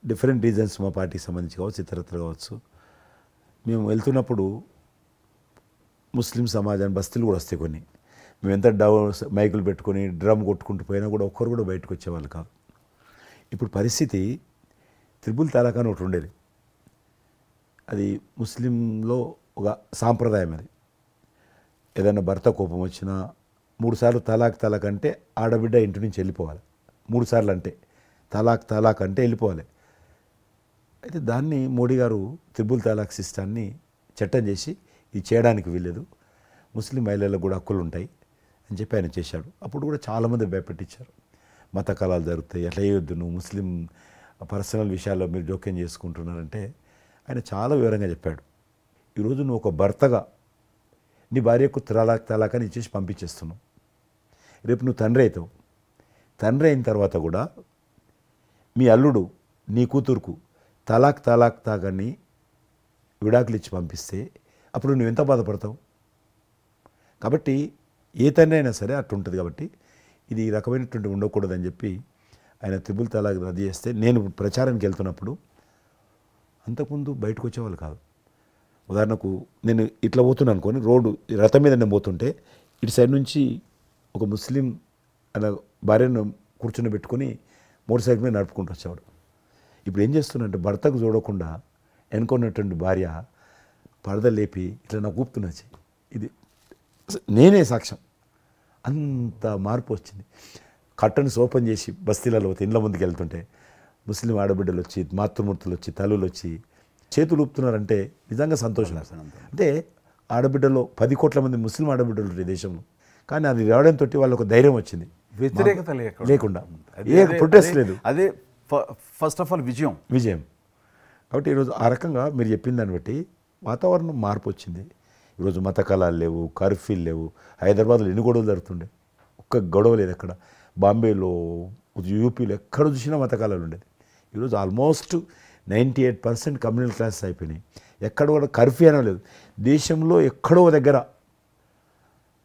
డిఫరెంట్ రీజన్స్ మా పార్టీకి సంబంధించి కావచ్చు, ఇతరత్ర కావచ్చు. మేము వెళ్తున్నప్పుడు ముస్లిం సమాజాన్ని బస్తీలు కూడా వస్తాయి కొన్ని. మేము ఎంత మైకులు పెట్టుకొని డ్రమ్ కొట్టుకుంటూ పోయినా కూడా ఒక్కరు కూడా బయటకు వచ్చేవాళ్ళు కాదు. ఇప్పుడు పరిస్థితి త్రిపుల్ తలాక్ అని ఒకటి ఉండేది, అది ముస్లింలో ఒక సాంప్రదాయం. అది ఏదైనా భర్త కోపం వచ్చినా 3 సార్లు తలాక్ అంటే ఆడబిడ్డ ఇంటి నుంచి వెళ్ళిపోవాలి. 3 సార్లు అంటే తలాక్ అంటే వెళ్ళిపోవాలి. అయితే దాన్ని మోడీ గారు త్రిబుల్ తలాక్ సిస్టాన్ని చట్టం చేసి ఇది చేయడానికి వీల్లేదు, ముస్లిం మహిళలకు కూడా హక్కులు ఉంటాయి అని చెప్పి ఆయన చేశాడు. అప్పుడు కూడా చాలామంది భయపెట్టించారు, మత కళాలు జరుగుతాయి, అట్లా వేయొద్దు, నువ్వు ముస్లిం పర్సనల్ విషయాల్లో మీరు జోక్యం చేసుకుంటున్నారంటే ఆయన చాలా వివరంగా చెప్పాడు. ఈరోజు నువ్వు ఒక భర్తగా నీ భార్యకు తలాక్ అని ఇచ్చేసి పంపించేస్తున్నావు. రేపు నువ్వు తండ్రి అవుతావు. తండ్రి అయిన తర్వాత కూడా మీ అల్లుడు నీ కూతురుకు తలాక్ తాగని విడాకులు ఇచ్చి పంపిస్తే అప్పుడు నువ్వు ఎంత బాధపడతావు? కాబట్టి ఏ తండ్రి అయినా సరే అట్టుంటుంది. కాబట్టి ఇది ఈ రకమైనటువంటి ఉండకూడదని చెప్పి ఆయన త్రిబుల్ తలాక్ రద్దు చేస్తే, నేను ప్రచారానికి వెళ్తున్నప్పుడు అంతకుముందు బయటకు వచ్చేవాళ్ళు కాదు. ఉదాహరణకు నేను ఇట్లా పోతున్నాను అనుకోని, రోడ్డు రథం మీద నేను పోతుంటే ఇటు సైడ్ నుంచి ఒక ముస్లిం అలా భార్యను కూర్చొని పెట్టుకొని మోటార్ సైకిల్ మీద నడుపుకుంటూ వచ్చేవాడు. ఇప్పుడు ఏం చేస్తున్నంటే భర్తకు చూడకుండా ఎన్నుకున్నటువంటి భార్య పరద లేపి ఇట్లా నాకు ఊపుతున్నచ్చి, ఇది నేనే సాక్ష్యం. అంత మార్పు వచ్చింది. కట్టన్స్ ఓపెన్ చేసి బస్తీలలో ఇండ్ల ముందుకు వెళ్తుంటే ముస్లిం ఆడబిడ్డలు వచ్చి, మాతృమూర్తులు వచ్చి, తల్లులు వచ్చి చేతులు ఊపుతున్నారంటే నిజంగా సంతోషం. అంటే ఆడబిడ్డలో 10 కోట్ల మంది ముస్లిం ఆడబిడ్డలు ఉంటారు దేశంలో, కానీ అది రావడంతో వాళ్ళకు ఒక ధైర్యం వచ్చింది. వ్యతిరేకత లేకుండా ఏ ప్రొటెస్ట్ లేదు. అదే ఫస్ట్ ఆఫ్ ఆల్ విజయం. కాబట్టి ఈరోజు ఆ రకంగా మీరు చెప్పిన దాన్ని బట్టి వాతావరణం మార్పు వచ్చింది. ఈరోజు మత కళాలు లేవు, కర్ఫ్యూలు లేవు. హైదరాబాద్లో ఎన్ని గొడవలు జరుగుతుండే, ఒక్క గొడవ లేదు ఎక్కడ. బాంబేలో, యూపీలో ఎక్కడ చూసినా మత కళాలు ఉండేది. ఈరోజు ఆల్మోస్ట్ 98% కమ్యూనల్ క్లాసెస్ అయిపోయినాయి. ఎక్కడ కూడా కర్ఫ్యూ అనో లేదు. దేశంలో ఎక్కడో దగ్గర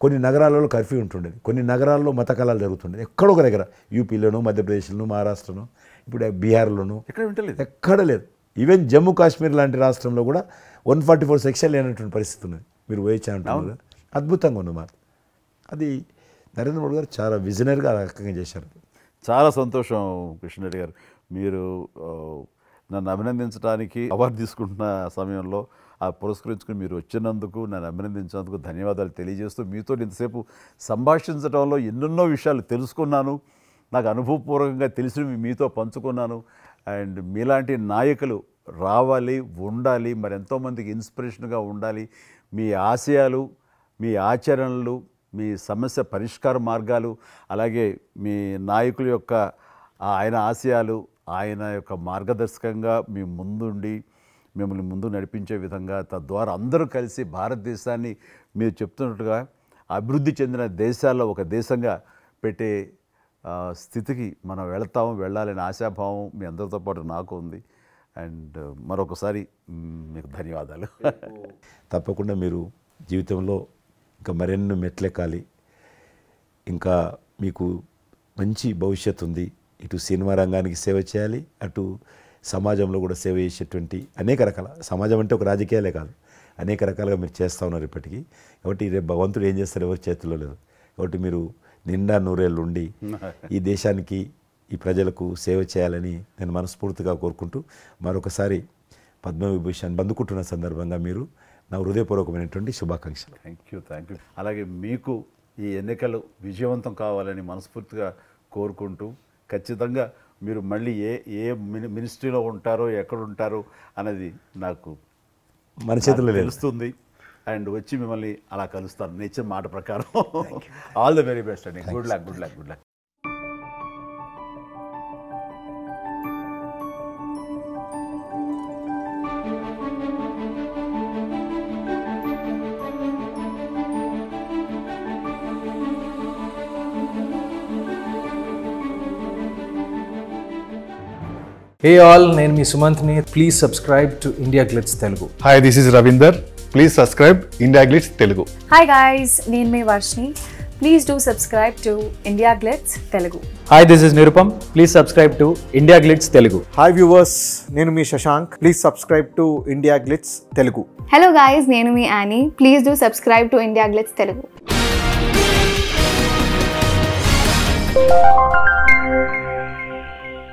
కొన్ని నగరాలలో కర్ఫ్యూ ఉంటుండేది, కొన్ని నగరాల్లో మత కళాలు జరుగుతుండేది. ఎక్కడో ఒక దగ్గర యూపీలోనూ, మధ్యప్రదేశ్లోనూ, మహారాష్ట్రలోనూ, ఇప్పుడు బీహార్లోనూ ఎక్కడ లేదు. ఈవెన్ జమ్మూ కాశ్మీర్ లాంటి రాష్ట్రంలో కూడా 144 సెక్షన్ లేనటువంటి పరిస్థితి ఉన్నది. మీరు వేయచ్చా అంటున్నారు, అద్భుతంగా ఉంది మాట. అది నరేంద్ర మోడీ గారు చాలా విజనరీగా ఆ రకంగా చేశారు. చాలా సంతోషం కృష్ణరెడ్డి గారు. మీరు నన్ను అభినందించడానికి అవార్డు తీసుకుంటున్న సమయంలో ఆ పురస్కరించుకుని మీరు వచ్చినందుకు, నన్ను అభినందించినందుకు ధన్యవాదాలు తెలియజేస్తూ, మీతో ఇంతసేపు సంభాషించడంలో ఎన్నెన్నో విషయాలు తెలుసుకున్నాను. నాకు అనుభవపూర్వకంగా తెలిసినవి మీతో పంచుకున్నాను. అండ్ మీలాంటి నాయకులు రావాలి, ఉండాలి, మరి ఎంతోమందికి ఇన్స్పిరేషన్గా ఉండాలి. మీ ఆశయాలు, మీ ఆచరణలు, మీ సమస్య పరిష్కార మార్గాలు, అలాగే మీ నాయకుల యొక్క ఆయన ఆశయాలు, ఆయన యొక్క మార్గదర్శకంగా మీ ముందుండి మిమ్మల్ని ముందు నడిపించే విధంగా, తద్వారా అందరూ కలిసి భారతదేశాన్ని మీరు చెప్తున్నట్టుగా అభివృద్ధి చెందిన దేశాల్లో ఒక దేశంగా పెట్టే స్థితికి మనం వెళ్ళాలనే ఆశాభావం మీ అందరితో పాటు నాకు ఉంది. అండ్ మరొకసారి మీకు ధన్యవాదాలు. తప్పకుండా మీరు జీవితంలో ఇంకా మరెన్నో మెట్లెక్కాలి. ఇంకా మీకు మంచి భవిష్యత్తు ఉంది. ఇటు సినిమా రంగానికి సేవ చేయాలి, అటు సమాజంలో కూడా సేవ చేసేటువంటి అనేక రకాల, సమాజం అంటే ఒక రాజకీయాలే కాదు, అనేక రకాలుగా మీరు చేస్తూ ఉన్నారు ఇప్పటికీ. కాబట్టి రేపు భగవంతుడు ఏం చేస్తారు ఎవరి చేతుల్లో లేదు. కాబట్టి మీరు నిండా నూరేళ్ళు ఉండి ఈ దేశానికి, ఈ ప్రజలకు సేవ చేయాలని నేను మనస్ఫూర్తిగా కోరుకుంటూ, మరొకసారి పద్మవిభూషణ్ అందుకుంటున్న సందర్భంగా మీరు నా హృదయపూర్వకమైనటువంటి శుభాకాంక్షలు. Thank you. అలాగే మీకు ఈ ఎన్నికలు విజయవంతం కావాలని మనస్ఫూర్తిగా కోరుకుంటూ, ఖచ్చితంగా మీరు మళ్ళీ ఏ మినిస్ట్రీలో ఉంటారో, ఎక్కడ ఉంటారో అనేది నాకు మన చేతుల్లో తెలుస్తుంది. అండ్ వచ్చి మిమ్మల్ని అలా కలుస్తాను నేను ఇచ్చిన మాట ప్రకారం. ఆల్ ద వెరీ బెస్ట్ అండి. Good luck. Hey all, నేను మీ సుమంత్ని. Please subscribe to India Glitz Telugu. Hi, this is Ravinder. Please subscribe India Glitz Telugu. Hi guys, నేను మీ Varshini. Please do subscribe to India Glitz Telugu. Hi, this is Nirupam. Please subscribe to India Glitz Telugu. Hi viewers, నేను మీ Shashank. Please subscribe to India Glitz Telugu. Hello guys, నేను మీ Annie. Please do subscribe to India Glitz Telugu.